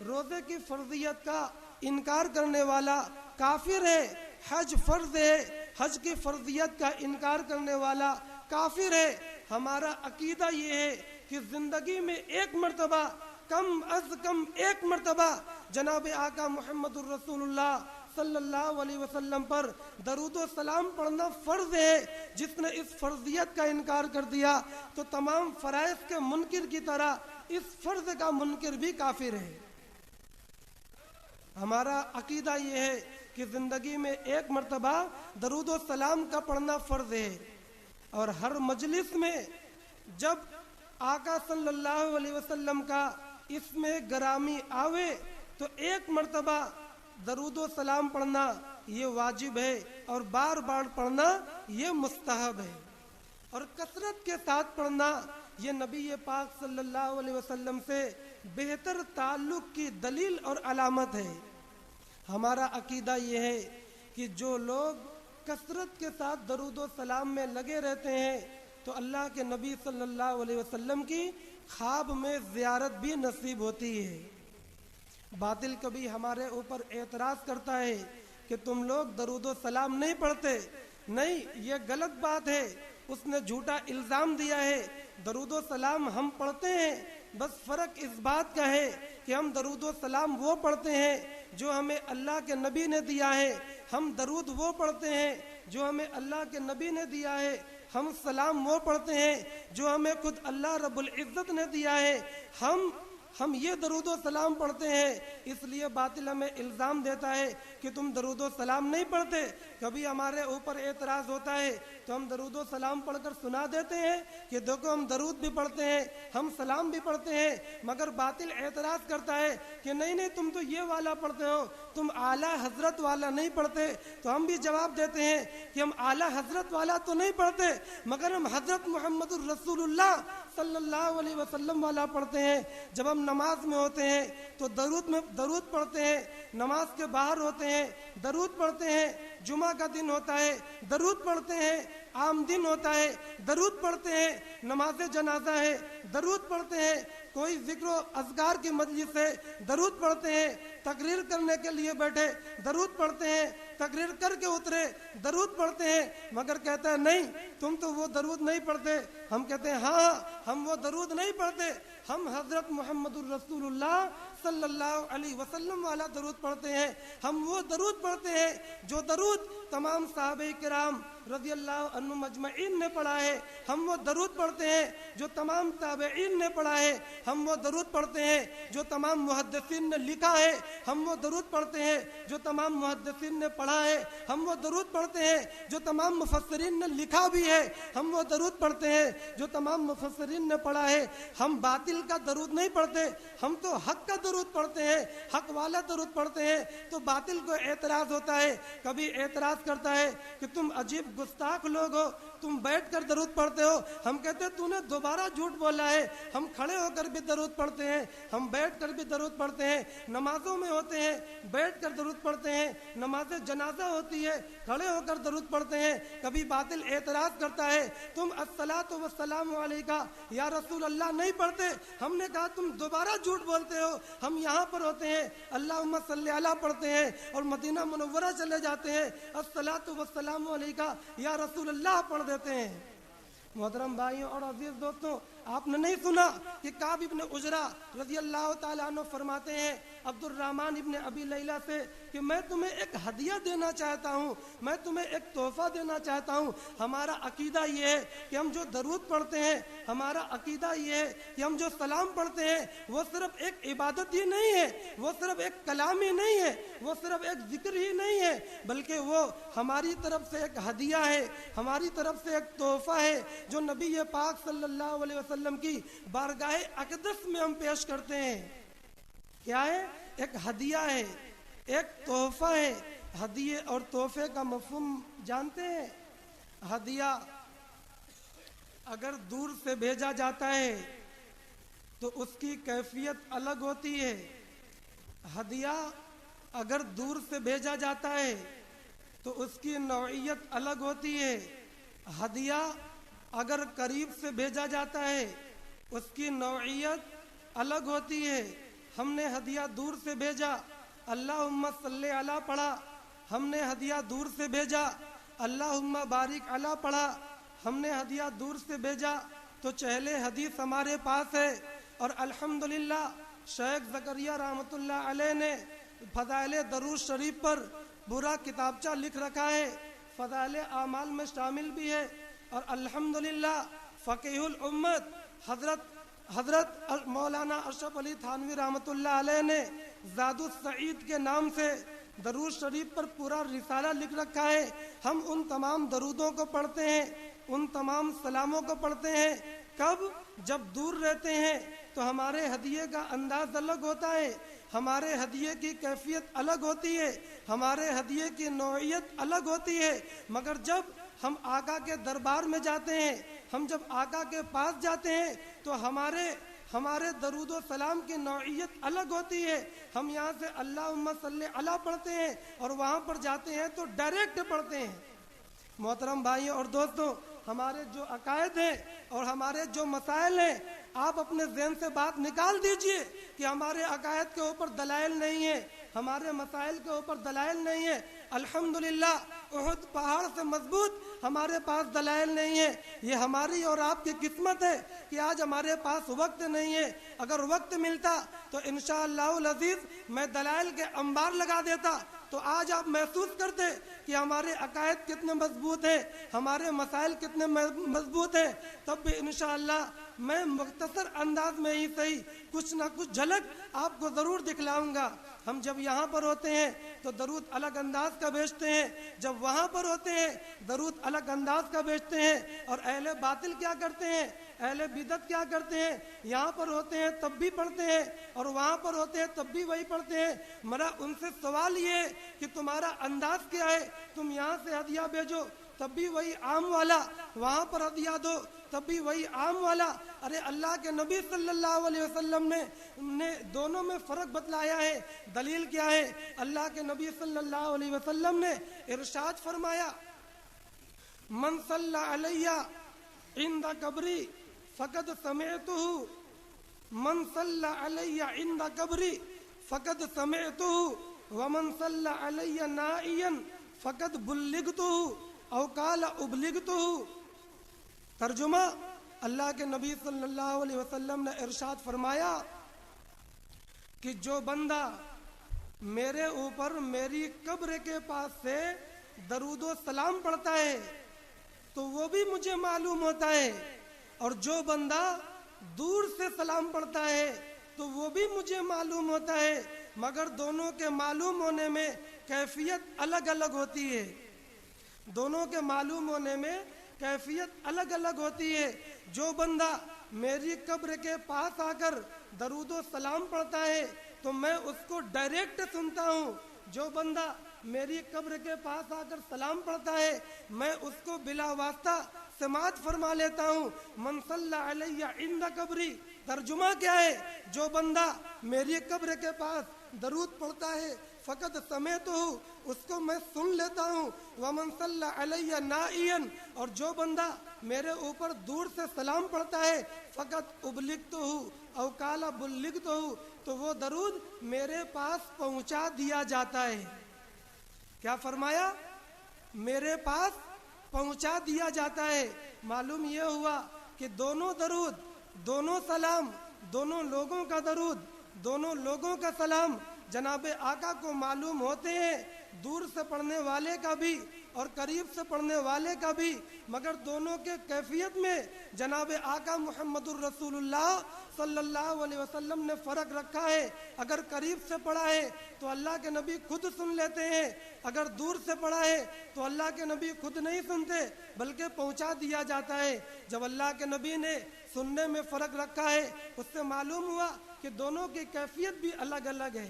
روزے کی فرضیت کا انکار کرنے والا کافر ہے۔ حج فرض ہے، حج کی فرضیت کا انکار کرنے والا کافر ہے۔ ہمارا عقیدہ یہ ہے کہ زندگی میں ایک مرتبہ، کم از کم ایک مرتبہ جناب آقا محمد الرسول اللہ صلی اللہ علیہ وسلم پر درود و سلام پڑھنا فرض ہے۔ جس نے اس فرضیت کا انکار کر دیا تو تمام فرائض کے منکر کی طرح اس فرض کا منکر بھی کافر ہے۔ ہمارا عقیدہ یہ ہے کہ زندگی میں ایک مرتبہ درود و سلام کا پڑھنا فرض ہے، اور ہر مجلس میں جب آقا صلی اللہ علیہ وسلم کا اس میں گرامی آوے تو ایک مرتبہ درود و سلام پڑھنا یہ واجب ہے، اور بار بار پڑھنا یہ مستحب ہے، اور کثرت کے ساتھ پڑھنا یہ نبی پاک صلی اللہ علیہ وسلم سے بہتر تعلق کی دلیل اور علامت ہے۔ ہمارا عقیدہ یہ ہے کہ جو لوگ کثرت کے ساتھ درود و سلام میں لگے رہتے ہیں تو اللہ کے نبی صلی اللہ علیہ وسلم کی خواب میں زیارت بھی نصیب ہوتی ہے۔ باطل کبھی ہمارے اوپر اعتراض کرتا ہے کہ تم لوگ درود و سلام نہیں پڑھتے، نہیں، یہ غلط بات ہے، اس نے جھوٹا الزام دیا ہے۔ درود و سلام ہم پڑھتے ہیں، بس فرق اس بات کا ہے کہ ہم درود و سلام وہ پڑھتے ہیں جو ہمیں اللہ کے نبی نے دیا ہے، ہم درود وہ پڑھتے ہیں جو ہمیں اللہ کے نبی نے دیا ہے، ہم سلام وہ پڑھتے ہیں جو ہمیں خود اللہ رب العزت نے دیا ہے۔ ہم یہ درود و سلام پڑھتے ہیں، اس لیے باطل ہمیں الزام دیتا ہے کہ تم درود و سلام نہیں پڑھتے۔ کبھی ہمارے اوپر اعتراض ہوتا ہے تو ہم درود و سلام پڑھ کر سنا دیتے ہیں کہ دیکھو ہم درود بھی پڑھتے ہیں، ہم سلام بھی پڑھتے ہیں، مگر باطل اعتراض کرتا ہے کہ نہیں تم تو یہ والا پڑھتے ہو، تم اعلیٰ حضرت والا نہیں پڑھتے۔ تو ہم بھی جواب دیتے ہیں کہ ہم اعلیٰ حضرت والا تو نہیں پڑھتے مگر ہم حضرت محمد الرسول اللہ صلی اللہ علیہ وسلم والا پڑھتے ہیں۔ جب ہم نماز میں ہوتے ہیں تو درود پڑھتے ہیں، نماز کے باہر ہوتے ہیں درود پڑھتے ہیں، جمعہ کا دن ہوتا ہے درود پڑھتے ہیں، عام دن ہوتا ہے درود پڑھتے ہیں، نماز جنازہ ہے درود پڑھتے ہیں، کوئی ذکر و اذکار کی مجلس ہے درود پڑھتے ہیں، تقریر کرنے کے لیے بیٹھے درود پڑھتے ہیں، تقریر کر کے اترے درود پڑھتے ہیں، مگر کہتا ہے نہیں تم تو وہ درود نہیں پڑھتے۔ ہم کہتے ہیں ہاں ہم وہ درود نہیں پڑھتے، ہم حضرت محمد الرسول اللہ صلی اللہ علیہ وسلم والا درود پڑھتے ہیں، ہم وہ درود پڑھتے ہیں جو درود تمام صحابہ کرام رضی اللہ عنہ مجمعین نے پڑھا ہے، ہم وہ درود پڑھتے ہیں جو تمام تابعین نے پڑھا ہے، ہم وہ درود پڑھتے ہیں جو تمام محدثین نے لکھا ہے، ہم وہ درود پڑھتے ہیں جو تمام محدثین نے پڑھا ہے، ہم وہ درود پڑھتے ہیں جو تمام مفسرین نے لکھا بھی ہے، ہم وہ درود پڑھتے ہیں جو تمام مفسرین نے پڑھا ہے۔ ہم باطل کا درود نہیں پڑھتے، ہم تو حق کا درود پڑھتے ہیں، حق والا درود پڑھتے ہیں۔ تو باطل کو اعتراض ہوتا ہے، کبھی اعتراض کرتا ہے کہ تم عجیب گستاخ لوگ ہو، تم بیٹھ کر درود پڑھتے ہو۔ ہم کہتے ہیں تو نے دوبارہ جھوٹ بولا ہے، ہم کھڑے ہو کر بھی درود پڑھتے ہیں، ہم بیٹھ کر بھی درود پڑھتے ہیں، نمازوں میں ہوتے ہیں بیٹھ کر درود پڑھتے ہیں، نماز جنازہ ہوتی ہے کھڑے ہو کر درود پڑھتے ہیں۔ کبھی باطل اعتراض کرتا ہے تم الصلاۃ والسلام علیکہ یا رسول اللہ نہیں پڑھتے، ہم نے کہا تم دوبارہ جھوٹ بولتے ہو، ہم یہاں پر ہوتے ہیں اللہم صلی علی پڑھتے ہیں اور مدینہ منورہ چلے جاتے ہیں الصلاۃ والسلام علیکہ یا رسول اللہ پڑھ دیتے ہیں۔ محترم بھائیوں اور عزیز دوستوں، آپ نے نہیں سنا کہ کعب ابن عجرہ رضی اللہ تعالیٰ عنہ فرماتے ہیں عبد الرحمن ابن ابی لیلہ سے کہ میں تمہیں ایک ہدیہ دینا چاہتا ہوں، میں تمہیں ایک تحفہ دینا چاہتا ہوں۔ ہمارا عقیدہ یہ ہے کہ ہم جو درود پڑھتے ہیں، ہمارا عقیدہ یہ ہے کہ ہم جو سلام پڑھتے ہیں وہ صرف ایک عبادت ہی نہیں ہے، وہ صرف ایک کلام ہی نہیں ہے، وہ صرف ایک ذکر ہی نہیں ہے، بلکہ وہ ہماری طرف سے ایک ہدیہ ہے، ہماری طرف سے ایک تحفہ ہے جو نبی پاک صلی اللہ علیہ وسلم کی بارگاہ اقدس میں ہم پیش کرتے ہیں۔ کیا ہے؟ ایک ہدیہ ہے، ایک تحفہ ہے۔ ہدیے اور تحفے کا مفہوم جانتے ہیں؟ ہدیہ اگر دور سے بھیجا جاتا ہے تو اس کی کیفیت الگ ہوتی ہے۔ ہدیہ اگر دور سے بھیجا جاتا ہے تو اس کی نوعیت الگ ہوتی ہے۔ ہدیہ اگر قریب سے بھیجا جاتا ہے اس کی نوعیت الگ ہوتی ہے۔ ہم نے ہدیہ دور سے بھیجا، اللہم صلی علی پڑھا، ہم نے ہدیہ دور سے بھیجا، اللہم بارک علی پڑھا، ہم نے ہدیہ دور سے بھیجا تو چہلے حدیث ہمارے پاس ہے۔ اور الحمدللہ شیخ زکریا رحمۃ اللہ علیہ نے فضائل درود شریف پر پورا کتابچہ لکھ رکھا ہے، فضائل اعمال میں شامل بھی ہے۔ اور الحمدللہ فقیہ الامت حضرت مولانا اشرف علی تھانوی رحمۃ اللہ علیہ نے زاد السعید کے نام سے درود شریف پر پورا رسالہ لکھ رکھا ہے۔ ہم ان تمام درودوں کو پڑھتے ہیں، ان تمام سلاموں کو پڑھتے ہیں۔ کب؟ جب دور رہتے ہیں تو ہمارے ہدیے کا انداز الگ ہوتا ہے، ہمارے ہدیے کی کیفیت الگ ہوتی ہے، ہمارے ہدیے کی نوعیت الگ ہوتی ہے۔ مگر جب ہم آقا کے دربار میں جاتے ہیں، ہم جب آقا کے پاس جاتے ہیں تو ہمارے درود و سلام کی نوعیت الگ ہوتی ہے۔ ہم یہاں سے اللہم صلی علی پڑھتے ہیں اور وہاں پر جاتے ہیں تو ڈائریکٹ پڑھتے ہیں۔ محترم بھائیوں اور دوستوں، ہمارے جو عقائد ہیں اور ہمارے جو مسائل ہیں، آپ اپنے ذہن سے بات نکال دیجئے کہ ہمارے عقائد کے اوپر دلائل نہیں ہے، ہمارے مسائل کے اوپر دلائل نہیں ہے۔ الحمدللہ احد پہاڑ سے مضبوط ہمارے پاس دلائل نہیں ہے۔ یہ ہماری اور آپ کی قسمت ہے کہ آج ہمارے پاس وقت نہیں ہے۔ اگر وقت ملتا تو انشاءاللہ العزیز میں دلائل کے انبار لگا دیتا، تو آج آپ محسوس کرتے کہ ہمارے عقائد کتنے مضبوط ہیں، ہمارے مسائل کتنے مضبوط ہیں۔ تب بھی انشاءاللہ میں مختصر انداز میں ہی صحیح کچھ نہ کچھ جھلک آپ کو ضرور دکھلاؤں گا۔ ہم جب یہاں پر ہوتے ہیں تو درود الگ انداز کا بیچتے ہیں، جب وہاں پر ہوتے ہیں درود الگ انداز کا بیچتے ہیں۔ اور اہل باطل کیا کرتے ہیں، اہل بدعت کیا کرتے ہیں، یہاں پر ہوتے ہیں تب بھی پڑھتے ہیں اور وہاں پر ہوتے ہیں تب بھی وہی پڑھتے ہیں۔ میرا ان سے سوال یہ ہے کہ تمہارا انداز کیا ہے؟ تم یہاں سے ہدیہ بھیجو تب بھی وہی عام والا، وہاں پر ہدیہ دو تب بھی وہی عام والا۔ ارے اللہ کے نبی صلی اللہ علیہ وسلم نے دونوں میں فرق بتلایا ہے۔ دلیل کیا ہے؟ اللہ کے نبی صلی اللہ علیہ وسلم نے ارشاد فرمایا، من صلی علی عند قبری فقد سمعتہ، من صلی علی عند قبری فقد سمعتہ، ومن صلی علی نائیا فقد بلغتہ او قال ابلغتہ۔ ترجمہ، اللہ کے نبی صلی اللہ علیہ وسلم نے ارشاد فرمایا کہ جو بندہ میرے اوپر میری قبر کے پاس سے درود و سلام پڑھتا ہے، تو وہ بھی مجھے معلوم ہوتا ہے، اور جو بندہ دور سے سلام پڑھتا ہے تو وہ بھی مجھے معلوم ہوتا ہے، مگر دونوں کے معلوم ہونے میں کیفیت الگ الگ ہوتی ہے، دونوں کے معلوم ہونے میں کیفیت الگ الگ ہوتی ہے۔ جو بندہ میری قبر کے پاس آ کر درود و سلام پڑھتا ہے تو میں اس کو ڈائریکٹ سنتا ہوں، جو بندہ میری قبر کے پاس آ کر سلام پڑھتا ہے میں اس کو بلا واسطہ سماعت فرما لیتا ہوں۔ من صلی علیہ عند قبری، ترجمہ کیا ہے؟ جو بندہ میری قبر کے پاس درود پڑھتا ہے فقط سمعتہ، اس کو میں سن لیتا ہوں۔ ومن صلی علیہ نائیا، اور جو بندہ میرے اوپر دور سے سلام پڑھتا ہے فقط ابلغتہ او قال بلغتہ، تو وہ درود میرے پاس پہنچا دیا جاتا ہے۔ کیا فرمایا؟ میرے پاس پہنچا دیا جاتا ہے۔ معلوم یہ ہوا کہ دونوں درود، دونوں سلام، دونوں لوگوں کا درود، دونوں لوگوں کا سلام جناب آقا کو معلوم ہوتے ہیں، دور سے پڑھنے والے کا بھی اور قریب سے پڑھنے والے کا بھی، مگر دونوں کے کیفیت میں جناب آقا محمد الرسول اللہ صلی اللہ علیہ وسلم نے فرق رکھا ہے۔ اگر قریب سے پڑھا ہے تو اللہ کے نبی خود سن لیتے ہیں، اگر دور سے پڑھا ہے تو اللہ کے نبی خود نہیں سنتے بلکہ پہنچا دیا جاتا ہے۔ جب اللہ کے نبی نے سننے میں فرق رکھا ہے اس سے معلوم ہوا کہ دونوں کی کیفیت بھی الگ الگ ہے۔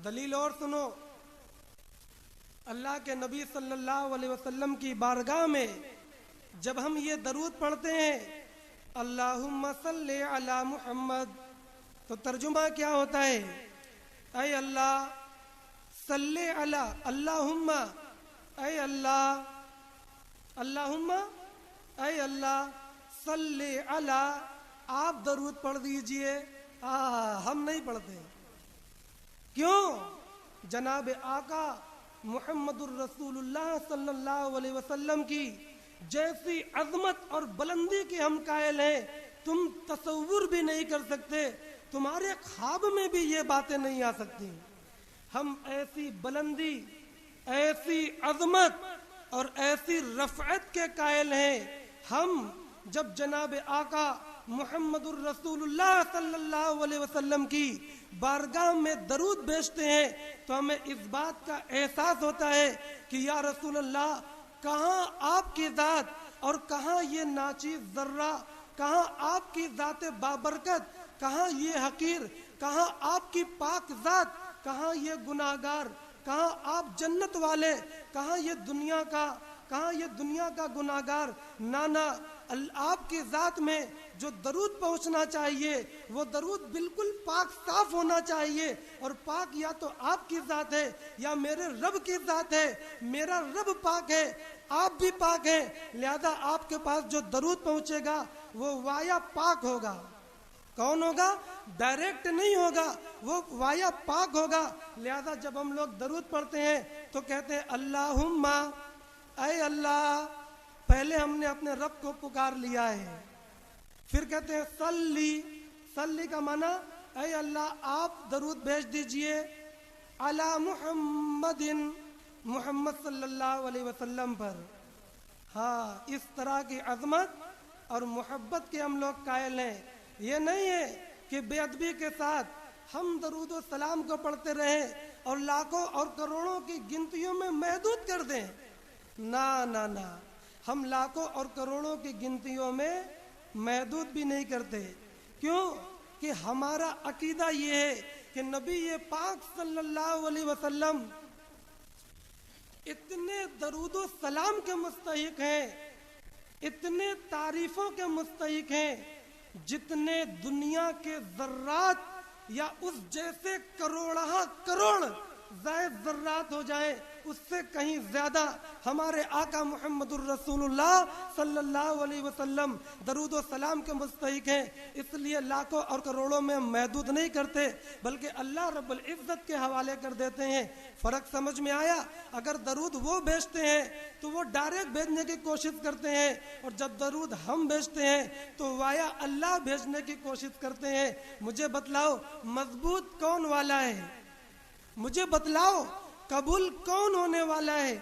دلیل اور سنو، اللہ کے نبی صلی اللہ علیہ وسلم کی بارگاہ میں جب ہم یہ درود پڑھتے ہیں اللہم صلی علی محمد، تو ترجمہ کیا ہوتا ہے؟ اے اللہ صلی علی، اللہم، اے اللہ، اللہم، اے اللہ صلی علی، آپ درود پڑھ دیجئے۔ ہم نہیں پڑھتے، کیوں؟ جناب آقا محمد الرسول اللہ صلی اللہ علیہ وسلم کی جیسی عظمت اور بلندی کے ہم قائل ہیں، تم تصور بھی نہیں کر سکتے، تمہارے خواب میں بھی یہ باتیں نہیں آ سکتی۔ ہم ایسی بلندی، ایسی عظمت اور ایسی رفعت کے قائل ہیں۔ ہم جب جناب آقا محمد الرسول اللہ صلی اللہ علیہ وسلم کی بارگاہ میں درود بھیجتے ہیں تو ہمیں اس بات کا احساس ہوتا ہے کہ یا رسول اللہ، کہاں آپ کی ذات اور کہاں یہ ناچیز ذرہ، کہاں آپ کی ذات بابرکت، کہاں یہ حقیر، کہاں آپ کی پاک ذات، کہاں یہ گناہگار، کہاں آپ جنت والے، کہاں یہ دنیا کا گناہگار۔ نانا، آپ کی ذات میں جو درود پہنچنا چاہیے وہ درود بالکل پاک صاف ہونا چاہیے، اور پاک یا تو آپ کی ذات ہے یا میرے رب کی ذات ہے۔ میرا رب پاک ہے، آپ بھی پاک ہیں، لہذا آپ کے پاس جو درود پہنچے گا وہ وایا پاک ہوگا۔ کون ہوگا؟ ڈائریکٹ نہیں ہوگا، وہ وایا پاک ہوگا۔ لہذا جب ہم لوگ درود پڑھتے ہیں تو کہتے ہیں اللہم، اے اللہ، پہلے ہم نے اپنے رب کو پکار لیا ہے، پھر کہتے ہیں صلی کا معنی اے اللہ آپ درود بھیج دیجئے علی محمد، محمد صلی اللہ علیہ وسلم پر۔ ہاں، اس طرح کی عظمت اور محبت کے ہم لوگ قائل ہیں۔ یہ نہیں ہے کہ بے ادبی کے ساتھ ہم درود و سلام کو پڑھتے رہیں اور لاکھوں اور کروڑوں کی گنتیوں میں محدود کر دیں۔ نہ، ہم لاکھوں اور کروڑوں کی گنتیوں میں محدود بھی نہیں کرتے۔ کیوں؟ کہ ہمارا عقیدہ یہ ہے کہ نبی پاک صلی اللہ علیہ وسلم اتنے درود و سلام کے مستحق ہیں، اتنے تعریفوں کے مستحق ہیں، جتنے دنیا کے ذرات یا اس جیسے کروڑہ کروڑ زائد ذرات ہو جائیں اس سے کہیں زیادہ ہمارے آقا محمد الرسول اللہ صلی اللہ علیہ وسلم درود و سلام کے مستحق ہیں۔ اس لیے لاکھوں اور کروڑوں میں محدود نہیں کرتے بلکہ اللہ رب العزت کے حوالے کر دیتے ہیں۔ فرق سمجھ میں آیا؟ اگر درود وہ بھیجتے ہیں تو وہ ڈائریکٹ بھیجنے کی کوشش کرتے ہیں، اور جب درود ہم بھیجتے ہیں تو وایا اللہ بھیجنے کی کوشش کرتے ہیں۔ مجھے بتلاؤ مضبوط کون والا ہے؟ مجھے بتلاؤ قبول کون ہونے والا ہے؟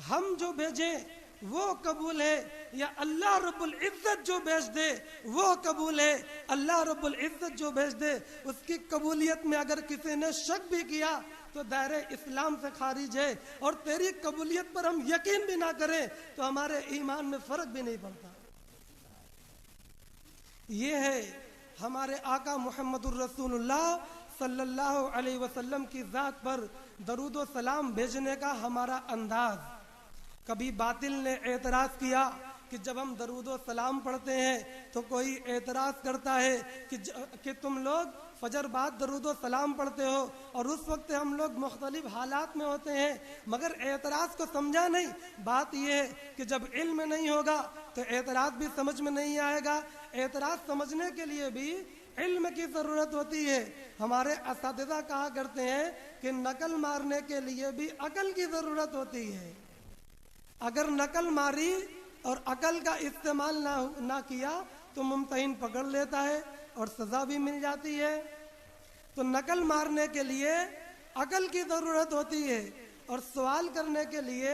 ہم جو بھیجیں وہ قبول ہے، یا اللہ رب العزت جو بھیج دے وہ قبول ہے؟ اللہ رب العزت جو بھیج دے اس کی قبولیت میں اگر کسی نے شک بھی کیا تو دائرہ اسلام سے خارج ہے، اور تیری قبولیت پر ہم یقین بھی نہ کریں تو ہمارے ایمان میں فرق بھی نہیں پڑتا۔ یہ ہے ہمارے آقا محمد الرسول اللہ صلی اللہ علیہ وسلم کی ذات پر درود و سلام بھیجنے کا ہمارا انداز۔ کبھی باطل نے اعتراض کیا کہ جب ہم درود و سلام پڑھتے ہیں تو کوئی اعتراض کرتا ہے کہ تم لوگ فجر بعد درود و سلام پڑھتے ہو، اور اس وقت ہم لوگ مختلف حالات میں ہوتے ہیں، مگر اعتراض کو سمجھا نہیں۔ بات یہ ہے کہ جب علم نہیں ہوگا تو اعتراض بھی سمجھ میں نہیں آئے گا۔ اعتراض سمجھنے کے لیے بھی علم کی ضرورت ہوتی ہے۔ ہمارے اساتذہ کہا کرتے ہیں کہ نقل مارنے کے لیے بھی عقل کی ضرورت ہوتی ہے۔ اگر نقل ماری اور عقل کا استعمال نہ کیا تو ممتحن پکڑ لیتا ہے اور سزا بھی مل جاتی ہے۔ تو نقل مارنے کے لیے عقل کی ضرورت ہوتی ہے، اور سوال کرنے کے لیے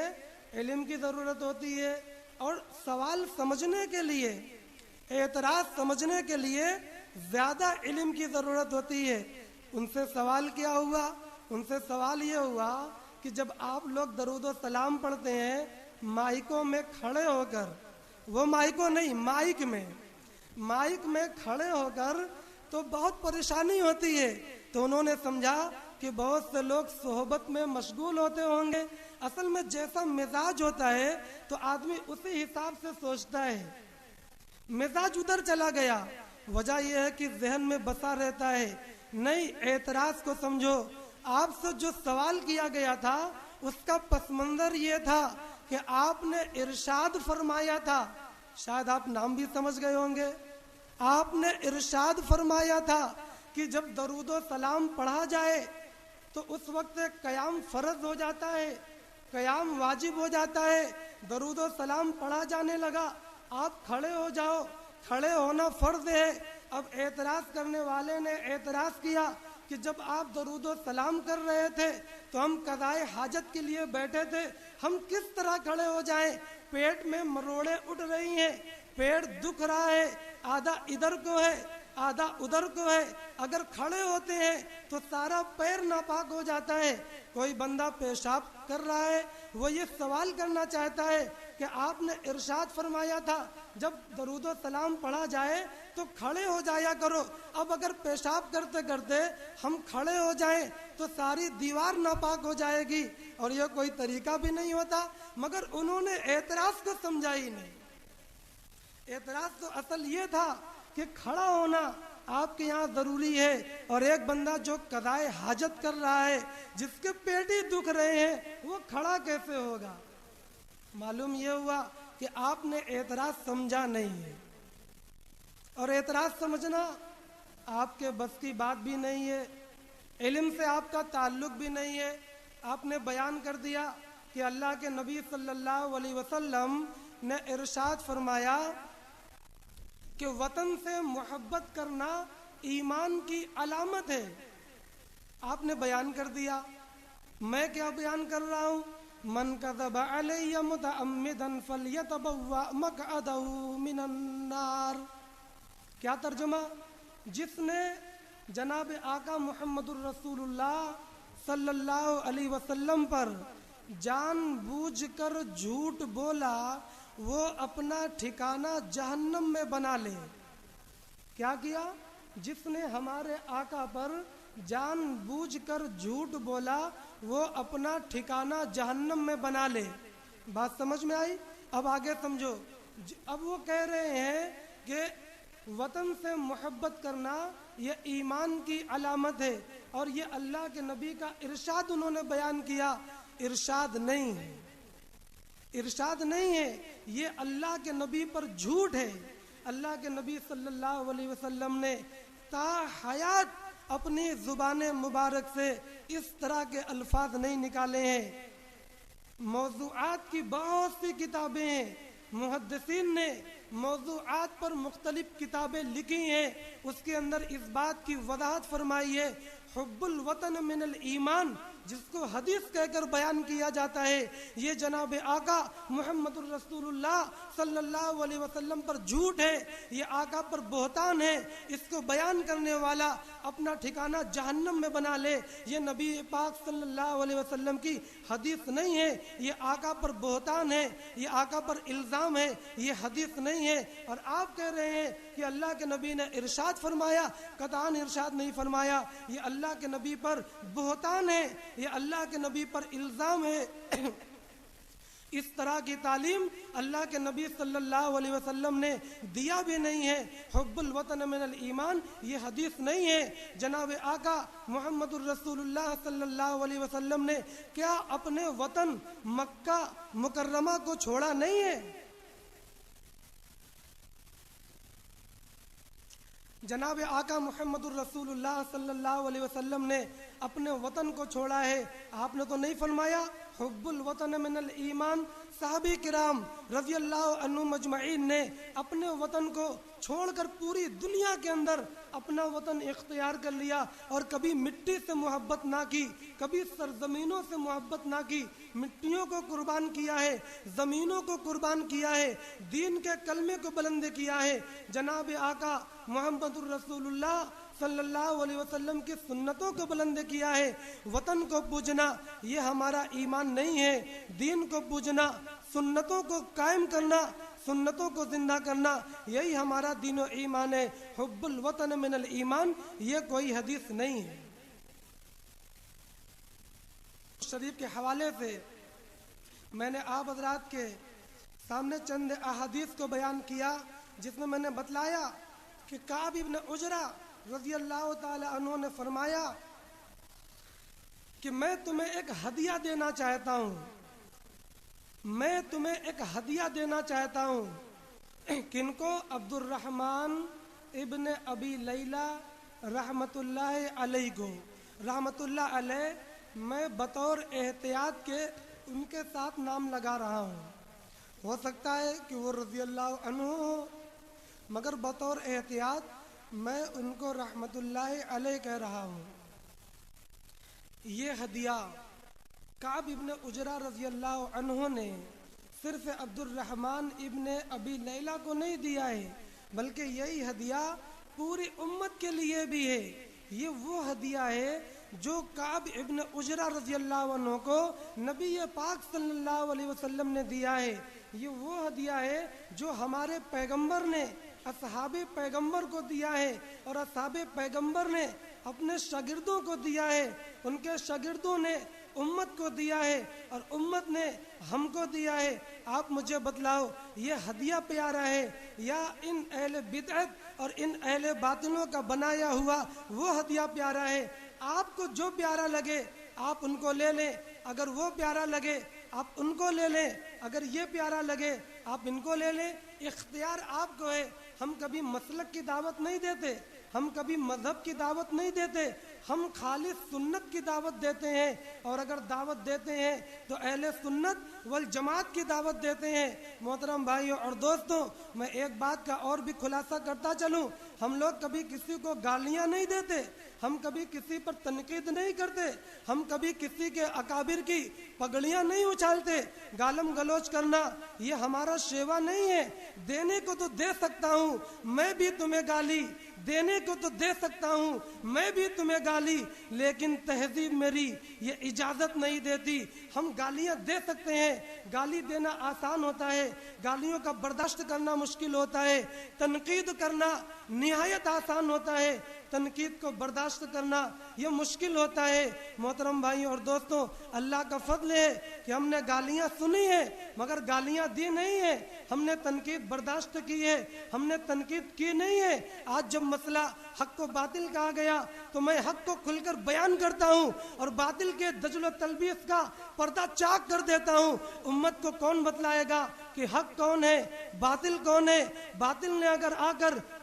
علم کی ضرورت ہوتی ہے، اور سوال سمجھنے کے لیے، اعتراض سمجھنے کے لیے زیادہ علم کی ضرورت ہوتی ہے۔ ان سے سوال کیا ہوا؟ ان سے سوال یہ ہوا کہ جب آپ لوگ درود و سلام پڑھتے ہیں مائکوں میں کھڑے ہو کر، وہ مائکوں نہیں، مائک میں کھڑے ہو کر، تو بہت پریشانی ہوتی ہے۔ تو انہوں نے سمجھا کہ بہت سے لوگ صحبت میں مشغول ہوتے ہوں گے۔ اصل میں جیسا مزاج ہوتا ہے تو آدمی اسی حساب سے سوچتا ہے۔ مزاج ادھر چلا گیا، وجہ یہ ہے کہ ذہن میں بسا رہتا ہے۔ نہیں، اعتراض کو سمجھو۔ آپ سے جو سوال کیا گیا تھا اس کا پس منظر یہ تھا کہ آپ نے ارشاد فرمایا تھا، شاید آپ نام بھی سمجھ گئے ہوں گے، آپ نے ارشاد فرمایا تھا کہ جب درود و سلام پڑھا جائے تو اس وقت قیام فرض ہو جاتا ہے، قیام واجب ہو جاتا ہے۔ درود و سلام پڑھا جانے لگا، آپ کھڑے ہو جاؤ، کھڑے ہونا فرض ہے۔ اب اعتراض کرنے والے نے اعتراض کیا کہ جب آپ درود و سلام کر رہے تھے تو ہم قضائے حاجت کے لیے بیٹھے تھے، ہم کس طرح کھڑے ہو جائیں؟ پیٹ میں مروڑے اٹھ رہی ہیں، پیٹ دکھ رہا ہے، آدھا ادھر کو ہے آدھا ادھر کو ہے، اگر کھڑے ہوتے ہیں تو سارا پیر ناپاک ہو جاتا ہے۔ کوئی بندہ پیشاب کر رہا ہے، وہ یہ سوال کرنا چاہتا ہے کہ آپ نے ارشاد فرمایا تھا جب درود و سلام پڑھا جائے تو کھڑے ہو جایا کرو۔ اب اگر پیشاب کرتے کرتے ہم کھڑے ہو جائیں تو ساری دیوار ناپاک ہو جائے گی، اور یہ کوئی طریقہ بھی نہیں ہوتا، مگر انہوں نے اعتراض کو سمجھا ہی نہیں۔ اعتراض تو اصل یہ تھا کہ کھڑا ہونا آپ کے یہاں ضروری ہے، اور ایک بندہ جو قضائے حاجت کر رہا ہے، جس کے پیٹ ہی دکھ رہے ہیں، وہ کھڑا کیسے ہوگا؟ معلوم یہ ہوا کہ آپ نے اعتراض سمجھا نہیں ہے، اور اعتراض سمجھنا آپ کے بس کی بات بھی نہیں ہے، علم سے آپ کا تعلق بھی نہیں ہے۔ آپ نے بیان کر دیا کہ اللہ کے نبی صلی اللہ علیہ وسلم نے ارشاد فرمایا کہ وطن سے محبت کرنا ایمان کی علامت ہے۔ آپ نے بیان کر دیا، میں کیا بیان کر رہا ہوں؟ من کذب علی متعمدا فلیتبوأ مقعدہ من النار۔ کیا ترجمہ؟ جس نے جناب آقا محمد الرسول اللہ صلی اللہ علیہ وسلم پر جان بوجھ کر جھوٹ بولا وہ اپنا ٹھکانہ جہنم میں بنا لے۔ کیا کیا؟ جس نے ہمارے آقا پر جان بوجھ کر جھوٹ بولا وہ اپنا ٹھکانہ جہنم میں بنا لے۔ بات سمجھ میں آئی؟ اب آگے سمجھو۔ اب وہ کہہ رہے ہیں کہ وطن سے محبت کرنا یہ ایمان کی علامت ہے، اور یہ اللہ کے نبی کا ارشاد انہوں نے بیان کیا۔ ارشاد نہیں ہے، ارشاد نہیں ہے، یہ اللہ کے نبی پر جھوٹ ہے۔ اللہ کے نبی صلی اللہ علیہ وسلم نے تا حیات اپنی زبان مبارک سے اس طرح کے الفاظ نہیں نکالے ہیں۔ موضوعات کی بہت سی کتابیں ہیں، محدثین نے موضوعات پر مختلف کتابیں لکھی ہیں، اس کے اندر اس بات کی وضاحت فرمائی ہے حب الوطن من الایمان، جس کو حدیث کہہ کر بیان کیا جاتا ہے، یہ جناب آقا محمد الرسول اللہ صلی اللہ علیہ وسلم پر جھوٹ ہے، یہ آقا پر بہتان ہے، اس کو بیان کرنے والا اپنا ٹھکانہ جہنم میں بنا لے، یہ نبی پاک صلی اللہ علیہ وسلم کی حدیث نہیں ہے، یہ آقا پر بہتان ہے، یہ آقا پر الزام ہے، یہ حدیث نہیں ہے۔ اور آپ کہہ رہے ہیں کہ اللہ کے نبی نے ارشاد فرمایا، قطعاً ارشاد نہیں فرمایا، یہ اللہ کے نبی پر بہتان ہے، یہ اللہ کے نبی پر الزام ہے۔ اس طرح کی تعلیم اللہ کے نبی صلی اللہ علیہ وسلم نے دیا بھی نہیں ہے۔ حب الوطن من الایمان یہ حدیث نہیں ہے۔ جناب آقا محمد الرسول اللہ صلی اللہ علیہ وسلم نے کیا اپنے وطن مکہ مکرمہ کو چھوڑا نہیں ہے؟ جناب آقا محمد الرسول اللہ صلی اللہ علیہ وسلم نے اپنے وطن کو چھوڑا ہے، آپ نے تو نہیں فرمایا حب الوطن من الایمان؟ صحابی کرام رضی اللہ عنہ مجمعین نے اپنے وطن کو چھوڑ کر پوری دنیا کے اندر اپنا وطن اختیار کر لیا، اور کبھی مٹی سے محبت نہ کی، کبھی سرزمینوں سے محبت نہ کی، مٹیوں کو قربان کیا ہے، زمینوں کو قربان کیا ہے، دین کے کلمے کو بلند کیا ہے۔ جناب آقا محمد الرسول اللہ صلی اللہ علیہ وسلم کی سنتوں کو بلند کیا ہے۔ وطن کو پوجنا یہ ہمارا ایمان نہیں ہے، دین کو پوجنا، سنتوں کو قائم کرنا، سنتوں کو زندہ کرنا، یہی ہمارا دین و ایمان ہے۔ حب الوطن من الایمان یہ کوئی حدیث نہیں ہے۔ شریف کے حوالے سے میں نے آپ حضرات کے سامنے چند احادیث کو بیان کیا، جس میں نے بتلایا کہ کعب ابن عجرہ رضی اللہ تعالی عنہ نے فرمایا کہ میں تمہیں ایک ہدیہ دینا چاہتا ہوں، میں تمہیں ایک ہدیہ دینا چاہتا ہوں۔ کن کو؟ عبد الرحمن ابن ابی لیلہ رحمت اللہ علیہ کو، رحمت اللہ علیہ میں بطور احتیاط کے ان کے ساتھ نام لگا رہا ہوں، ہو سکتا ہے کہ وہ رضی اللہ عنہ ہو، مگر بطور احتیاط میں ان کو رحمت اللہ علیہ کہہ رہا ہوں۔ یہ ہدیہ کعب ابن عجرہ رضی اللہ عنہ نے صرف عبد الرحمن ابن ابی لیلہ کو نہیں دیا ہے، بلکہ یہی ہدیہ پوری امت کے لیے بھی ہے۔ یہ وہ ہدیہ ہے جو کعب ابن عجرہ رضی اللہ عنہ کو نبی پاک صلی اللہ علیہ وسلم نے دیا ہے۔ یہ وہ ہدیہ ہے جو ہمارے پیغمبر نے اصحاب پیغمبر کو دیا ہے، اور اصحاب پیغمبر نے اپنے شاگردوں کو دیا ہے، ان کے شاگردوں نے امت کو دیا ہے، اور امت نے ہم کو دیا ہے۔ آپ مجھے بتلاؤ یہ ہدیہ پیارا ہے یا ان اہل بدعت اور ان اہل باطلوں کا بنایا ہوا وہ ہدیہ پیارا ہے؟ آپ کو جو پیارا لگے آپ ان کو لے لیں، اگر وہ پیارا لگے آپ ان کو لے لیں، اگر یہ پیارا لگے آپ ان کو لے لیں، اختیار آپ کو ہے۔ ہم کبھی مسلک کی دعوت نہیں دیتے، ہم کبھی مذہب کی دعوت نہیں دیتے، ہم خالص سنت کی دعوت دیتے ہیں، اور اگر دعوت دیتے ہیں تو اہل سنت والجماعت کی دعوت دیتے ہیں۔ محترم بھائیوں اور دوستوں، میں ایک بات کا اور بھی خلاصہ کرتا چلوں، ہم لوگ کبھی کسی کو گالیاں نہیں دیتے، ہم کبھی کسی پر تنقید نہیں کرتے، ہم کبھی کسی کے اکابر کی پگڑیاں نہیں اچھالتے۔ گالم گلوچ کرنا یہ ہمارا شیوا نہیں ہے۔ دینے کو تو دے سکتا ہوں میں بھی تمہیں گالی، دینے کو تو دے سکتا ہوں میں بھی تمہیں گالی، لیکن تہذیب میری یہ اجازت نہیں دیتی۔ ہم گالیاں دے سکتے ہیں، گالی دینا آسان ہوتا ہے، گالیوں کا برداشت کرنا مشکل ہوتا ہے، تنقید کرنا نہایت آسان ہوتا ہے، تنقید کو برداشت کرنا یہ مشکل ہوتا ہے۔ محترم بھائیوں اور دوستوں، اللہ کا فضل ہے کہ ہم نے گالیاں سنی ہیں مگر گالیاں دی نہیں ہیں، ہم نے تنقید برداشت کی ہے، ہم نے تنقید کی نہیں ہے۔ آج جب مسئلہ حق و باطل کہا گیا تو میں حق کو کھل کر بیان کرتا ہوں اور باطل کے دجل و تلبیس کا پردہ چاک کر دیتا ہوں۔ امت کو کون بتلائے گا کہ حق کون ہے باطل کون ہے؟ باطل نے اگر آ کر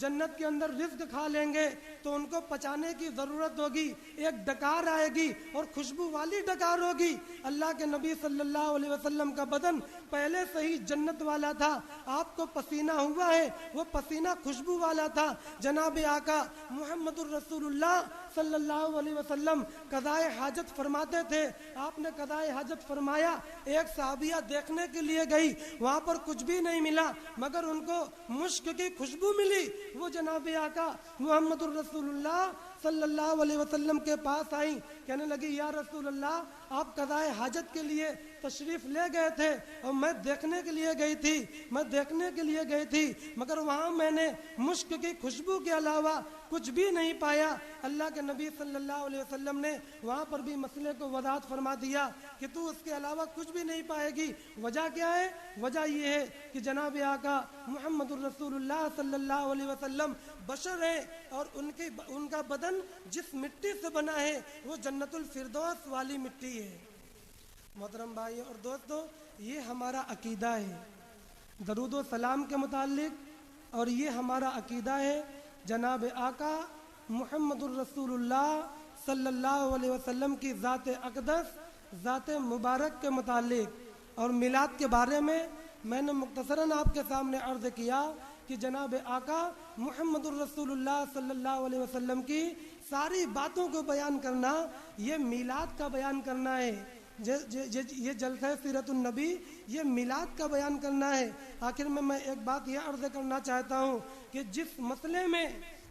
جنت کے اندر رزق کھا لیں گے تو ان کو پچانے کی ضرورت ہوگی، ایک ڈکار آئے گی اور خوشبو والی ڈکار ہوگی۔ اللہ کے نبی صلی اللہ علیہ وسلم کا بدن پہلے سے ہی جنت والا تھا، آپ کو پسینہ ہوا ہے، وہ پسینہ خوشبو والا تھا۔ جناب آقا محمد الرسول اللہ صلی اللہ علیہ وسلم قضائے حاجت فرماتے تھے، آپ نے قضائے حاجت فرمایا، ایک صحابیہ دیکھنے کے لیے گئی، وہاں پر کچھ بھی نہیں ملا مگر ان کو مشک کی خوشبو ملی۔ وہ جناب آقا محمد الرسول اللہ صلی اللہ علیہ وسلم کے پاس آئیں، کہنے لگی یا رسول اللہ آپ قضائے حاجت کے لیے تشریف لے گئے تھے اور میں دیکھنے کے لیے گئی تھی مگر وہاں میں نے مشک کی خوشبو کے علاوہ کچھ بھی نہیں پایا۔ اللہ کے نبی صلی اللہ علیہ وسلم نے وہاں پر بھی مسئلے کو وضاحت فرما دیا کہ تو اس کے علاوہ کچھ بھی نہیں پائے گی۔ وجہ کیا ہے؟ وجہ یہ ہے کہ جناب آقا محمد الرسول اللہ صلی اللہ علیہ وسلم بشر ہیں اور ان کا بدن جس مٹی سے بنا ہے وہ جنت الفردوس والی مٹی ہے۔ محترم بھائی اور دوستو، یہ ہمارا عقیدہ ہے درود و سلام کے متعلق، اور یہ ہمارا عقیدہ ہے جناب آقا محمد الرسول اللہ صلی اللہ علیہ وسلم کی ذات اقدس، ذات مبارک کے متعلق۔ اور میلاد کے بارے میں نے مختصراً آپ کے سامنے عرض کیا کہ جناب آقا محمد الرسول اللہ صلی اللہ علیہ وسلم کی ساری باتوں کو بیان کرنا یہ میلاد کا بیان کرنا ہے۔ یہ جلسہ سیرت النبی یہ میلاد کا بیان کرنا ہے۔ آخر میں ایک بات یہ عرض کرنا چاہتا ہوں کہ جس مسئلے میں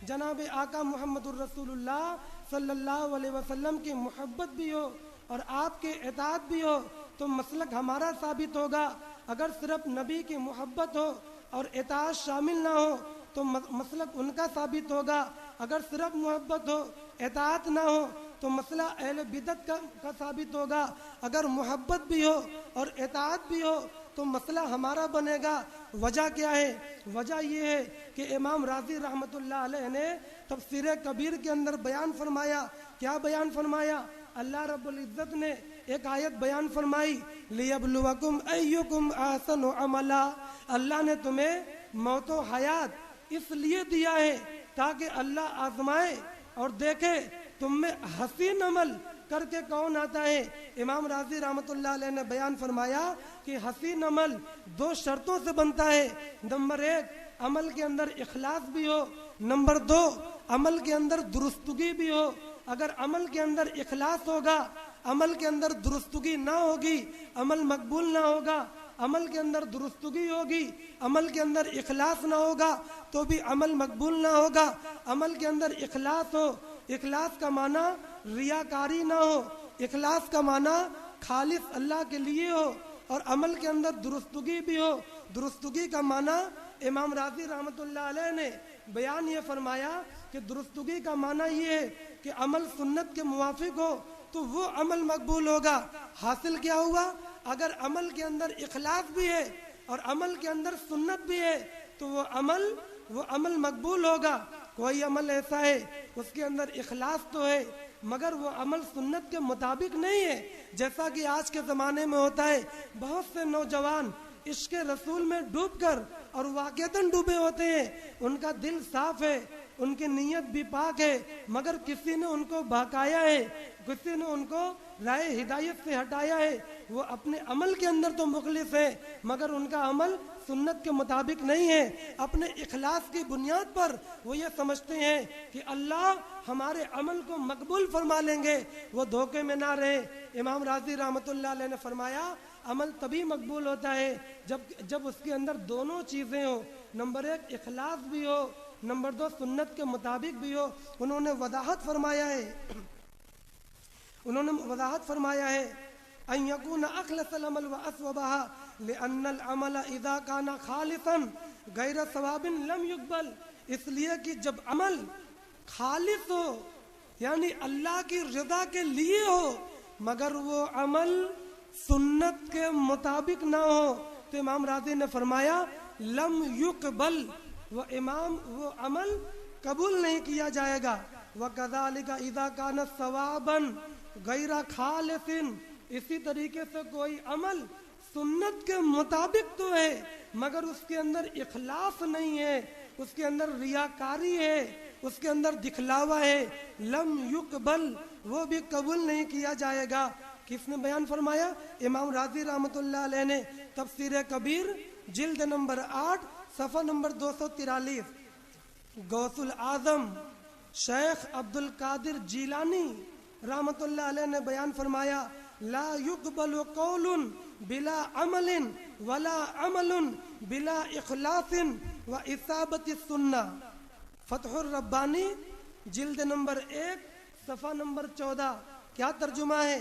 جناب آقا محمد الرسول اللہ صلی اللہ علیہ وسلم کی محبت بھی ہو اور آپ کی اطاعت بھی ہو تو مسلک ہمارا ثابت ہوگا۔ اگر صرف نبی کی محبت ہو اور اطاعت شامل نہ ہو تو مسلک ان کا ثابت ہوگا۔ اگر صرف محبت ہو اطاعت نہ ہو تو مسئلہ اہل بدعت کا ثابت ہوگا۔ اگر محبت بھی ہو اور اطاعت بھی ہو تو مسئلہ ہمارا بنے گا۔ وجہ کیا ہے؟ وجہ یہ ہے کہ امام راضی رحمت اللہ علیہ نے تفسیر کبیر کے اندر بیان فرمایا۔ کیا بیان فرمایا؟ اللہ رب العزت نے ایک آیت بیان فرمائی، لِيَبْلُوَكُمْ أَيُّكُمْ أَحْسَنُ عَمَلًا۔ اللہ نے تمہیں موت و حیات اس لیے دیا ہے تاکہ اللہ آزمائے اور دیکھے تم میں حسین عمل کر کے کون آتا ہے۔ امام راضی رحمت اللہ علیہ نے بیان فرمایا کہ حسین عمل دو شرطوں سے بنتا ہے۔ نمبر 1 عمل کے اندر اخلاص بھی ہو، نمبر 2 عمل کے اندر درستگی بھی ہو۔ اگر عمل کے اندر اخلاص ہوگا، عمل کے اندر درستگی نہ ہوگی، عمل مقبول نہ ہوگا۔ عمل کے اندر درستگی ہوگی، عمل کے اندر اخلاص نہ ہوگا تو بھی عمل مقبول نہ ہوگا۔ عمل کے اندر اخلاص ہو، اخلاص کا معنی ریاکاری نہ ہو، اخلاص کا معنی خالص اللہ کے لیے ہو، اور عمل کے اندر درستگی بھی ہو۔ درستگی کا معنی امام راضی رحمت اللہ علیہ نے بیان یہ فرمایا کہ درستگی کا معنی یہ ہے کہ عمل سنت کے موافق ہو تو وہ عمل مقبول ہوگا۔ حاصل کیا ہوا؟ اگر عمل کے اندر اخلاص بھی ہے اور عمل کے اندر سنت بھی ہے تو وہ عمل مقبول ہوگا۔ کوئی عمل ایسا ہے اس کے اندر اخلاص تو ہے مگر وہ عمل سنت کے مطابق نہیں ہے، جیسا کہ آج کے زمانے میں ہوتا ہے۔ بہت سے نوجوان عشق رسول میں ڈوب کر اور واقعتاً ڈوبے ہوتے ہیں، ان کا دل صاف ہے، ان کی نیت بھی پاک ہے، مگر کسی نے ان کو بہکایا ہے، کسی نے ان کو رائے ہدایت سے ہٹایا ہے۔ وہ اپنے عمل کے اندر تو مخلص ہے مگر ان کا عمل سنت کے مطابق نہیں ہے۔ اپنے اخلاص کی بنیاد پر وہ یہ سمجھتے ہیں کہ اللہ ہمارے عمل کو مقبول فرما لیں گے، وہ دھوکے میں نہ رہے۔ امام راضی رحمت اللہ علیہ نے فرمایا عمل تبھی مقبول ہوتا ہے جب اس کے اندر دونوں چیزیں ہوں، نمبر 1 اخلاص بھی ہو، نمبر 2 سنت کے مطابق بھی ہو۔ انہوں نے وضاحت فرمایا ہے ان یکون اخلص العمل واصوبها لان العمل اذا كان خالصا غیر ثواب لم يقبل۔ اس لیے کہ جب عمل خالص ہو یعنی اللہ کی رضا کے لیے ہو مگر وہ عمل سنت کے مطابق نہ ہو تو امام راضی نے فرمایا لم يقبل، وہ عمل قبول نہیں کیا جائے گا۔ وَكَذَلِكَ إِذَا كَانَ ثَوَابًا غَيْرَ خَالِصٍ، اسی طریقے سے کوئی عمل سنت کے مطابق تو ہے مگر اس کے اندر اخلاص نہیں ہے، اس کے اندر ریاکاری ہے، اس کے اندر دکھلاوا ہے، لم یقبل، وہ بھی قبول نہیں کیا جائے گا۔ کس نے بیان فرمایا؟ امام راضی رحمۃ اللہ علیہ نے تفسیر کبیر جلد نمبر 8 صفحہ نمبر 243۔ غوث العظم شیخ عبد القادر جیلانی رحمۃ اللہ علیہ نے بیان فرمایا، لا يقبل قول بلا عمل ولا عمل بلا اخلاص و اصابت السنہ۔ فتح الربانی جلد نمبر 1 صفحہ نمبر 14۔ کیا ترجمہ ہے؟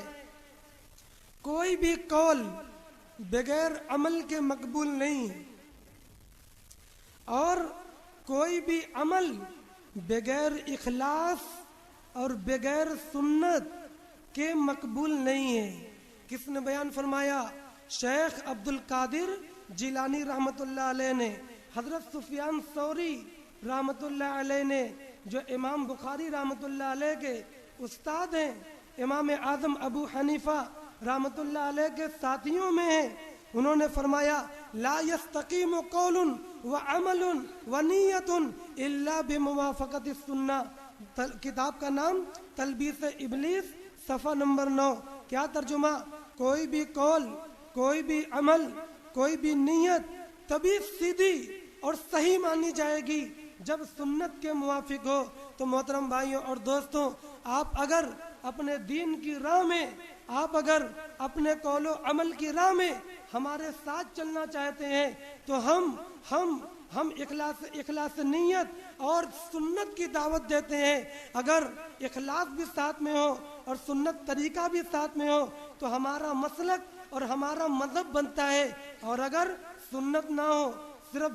کوئی بھی قول بغیر عمل کے مقبول نہیں ہے، اور کوئی بھی عمل بغیر اخلاص اور بغیر سنت کے مقبول نہیں ہے۔ کس نے بیان فرمایا؟ شیخ عبد القادر جیلانی رحمۃ اللہ علیہ نے۔ حضرت سفیان ثوری رحمۃ اللہ علیہ نے، جو امام بخاری رحمۃ اللہ علیہ کے استاد ہیں، امام اعظم ابو حنیفہ رحمۃ اللہ علیہ کے ساتھیوں میں ہیں، انہوں نے فرمایا، لا یستقیم قول وعمل ونیت الا بموافقت السنہ۔ کتاب کا نام تلبیس ابلیس صفحہ نمبر 9۔ کیا ترجمہ؟ کوئی بھی قول، کوئی بھی عمل، کوئی بھی نیت تبھی سیدھی اور صحیح مانی جائے گی جب سنت کے موافق ہو۔ تو محترم بھائیوں اور دوستوں، آپ اگر اپنے دین کی راہ میں، آپ اگر اپنے قول و عمل کی راہ میں ہمارے ساتھ چلنا چاہتے ہیں تو ہم اخلاص نیت اور سنت کی دعوت دیتے ہیں۔ اگر اخلاص بھی ساتھ میں ہو اور سنت طریقہ بھی ساتھ میں ہو تو ہمارا مسلک اور ہمارا مذہب بنتا ہے، اور اگر سنت نہ ہو، صرف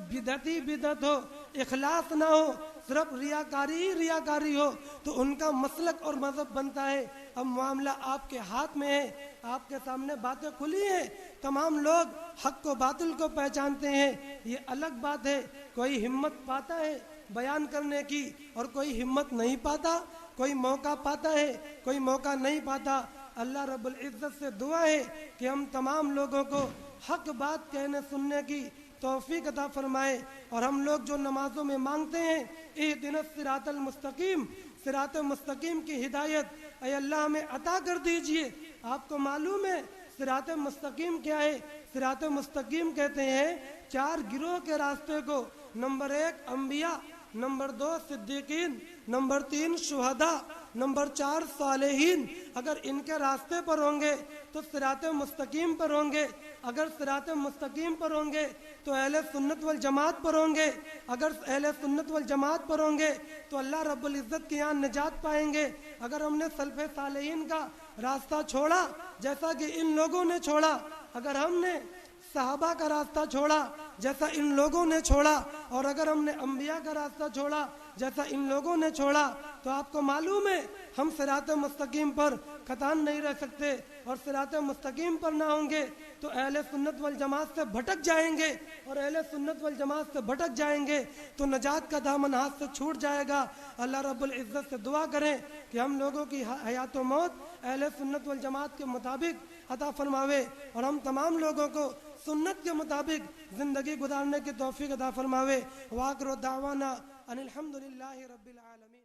بدعت ہو، اخلاص نہ ہو، صرف ریاکاری ہو، تو ان کا مسلک اور مذہب بنتا ہے۔ اب معاملہ آپ کے ہاتھ میں ہے، آپ کے سامنے باتیں کھلی ہیں، تمام لوگ حق و باطل کو پہچانتے ہیں۔ یہ الگ بات ہے، کوئی ہمت پاتا ہے بیان کرنے کی اور کوئی ہمت نہیں پاتا، کوئی موقع پاتا ہے، کوئی موقع نہیں پاتا۔ اللہ رب العزت سے دعا ہے کہ ہم تمام لوگوں کو حق بات کہنے سننے کی توفیق عطا فرمائے، اور ہم لوگ جو نمازوں میں مانگتے ہیں، اہدنا الصراط المستقیم، صراط مستقیم کی ہدایت اے اللہ ہمیں عطا کر دیجئے۔ آپ کو معلوم ہے صراط مستقیم کیا ہے؟ صراط مستقیم کہتے ہیں 4 گروہ کے راستے کو۔ نمبر 1 انبیاء، نمبر 2 صدیقین، نمبر 3 شہداء، نمبر 4 صالحین۔ اگر ان کے راستے پر ہوں گے تو صراط مستقیم پر ہوں گے، اگر صراط مستقیم پر ہوں گے تو اہل سنت والجماعت پر ہوں گے، اگر اہل سنت والجماعت پر ہوں گے تو اللہ رب العزت کے یہاں نجات پائیں گے۔ اگر ہم نے سلف صالحین کا راستہ چھوڑا جیسا کہ ان لوگوں نے چھوڑا، اگر ہم نے صحابہ کا راستہ چھوڑا جیسا ان لوگوں نے چھوڑا، اور اگر ہم نے انبیاء کا راستہ چھوڑا جیسا ان لوگوں نے چھوڑا، تو آپ کو معلوم ہے ہم صراط مستقیم پر قطعاً نہیں رہ سکتے، اور صراط مستقیم پر نہ ہوں گے تو اہل سنت والجماعت سے بھٹک جائیں گے، اور اہل سنت والجماعت سے بھٹک جائیں گے تو نجات کا دامن ہاتھ سے چھوٹ جائے گا۔ اللہ رب العزت سے دعا کریں کہ ہم لوگوں کی حیات و موت اہل سنت والجماعت کے مطابق عطا فرماوے، اور ہم تمام لوگوں کو سنت کے مطابق زندگی گزارنے کی توفیق عطا فرماوے۔ وآخر دعوانا ان الحمدللہ رب العالمین۔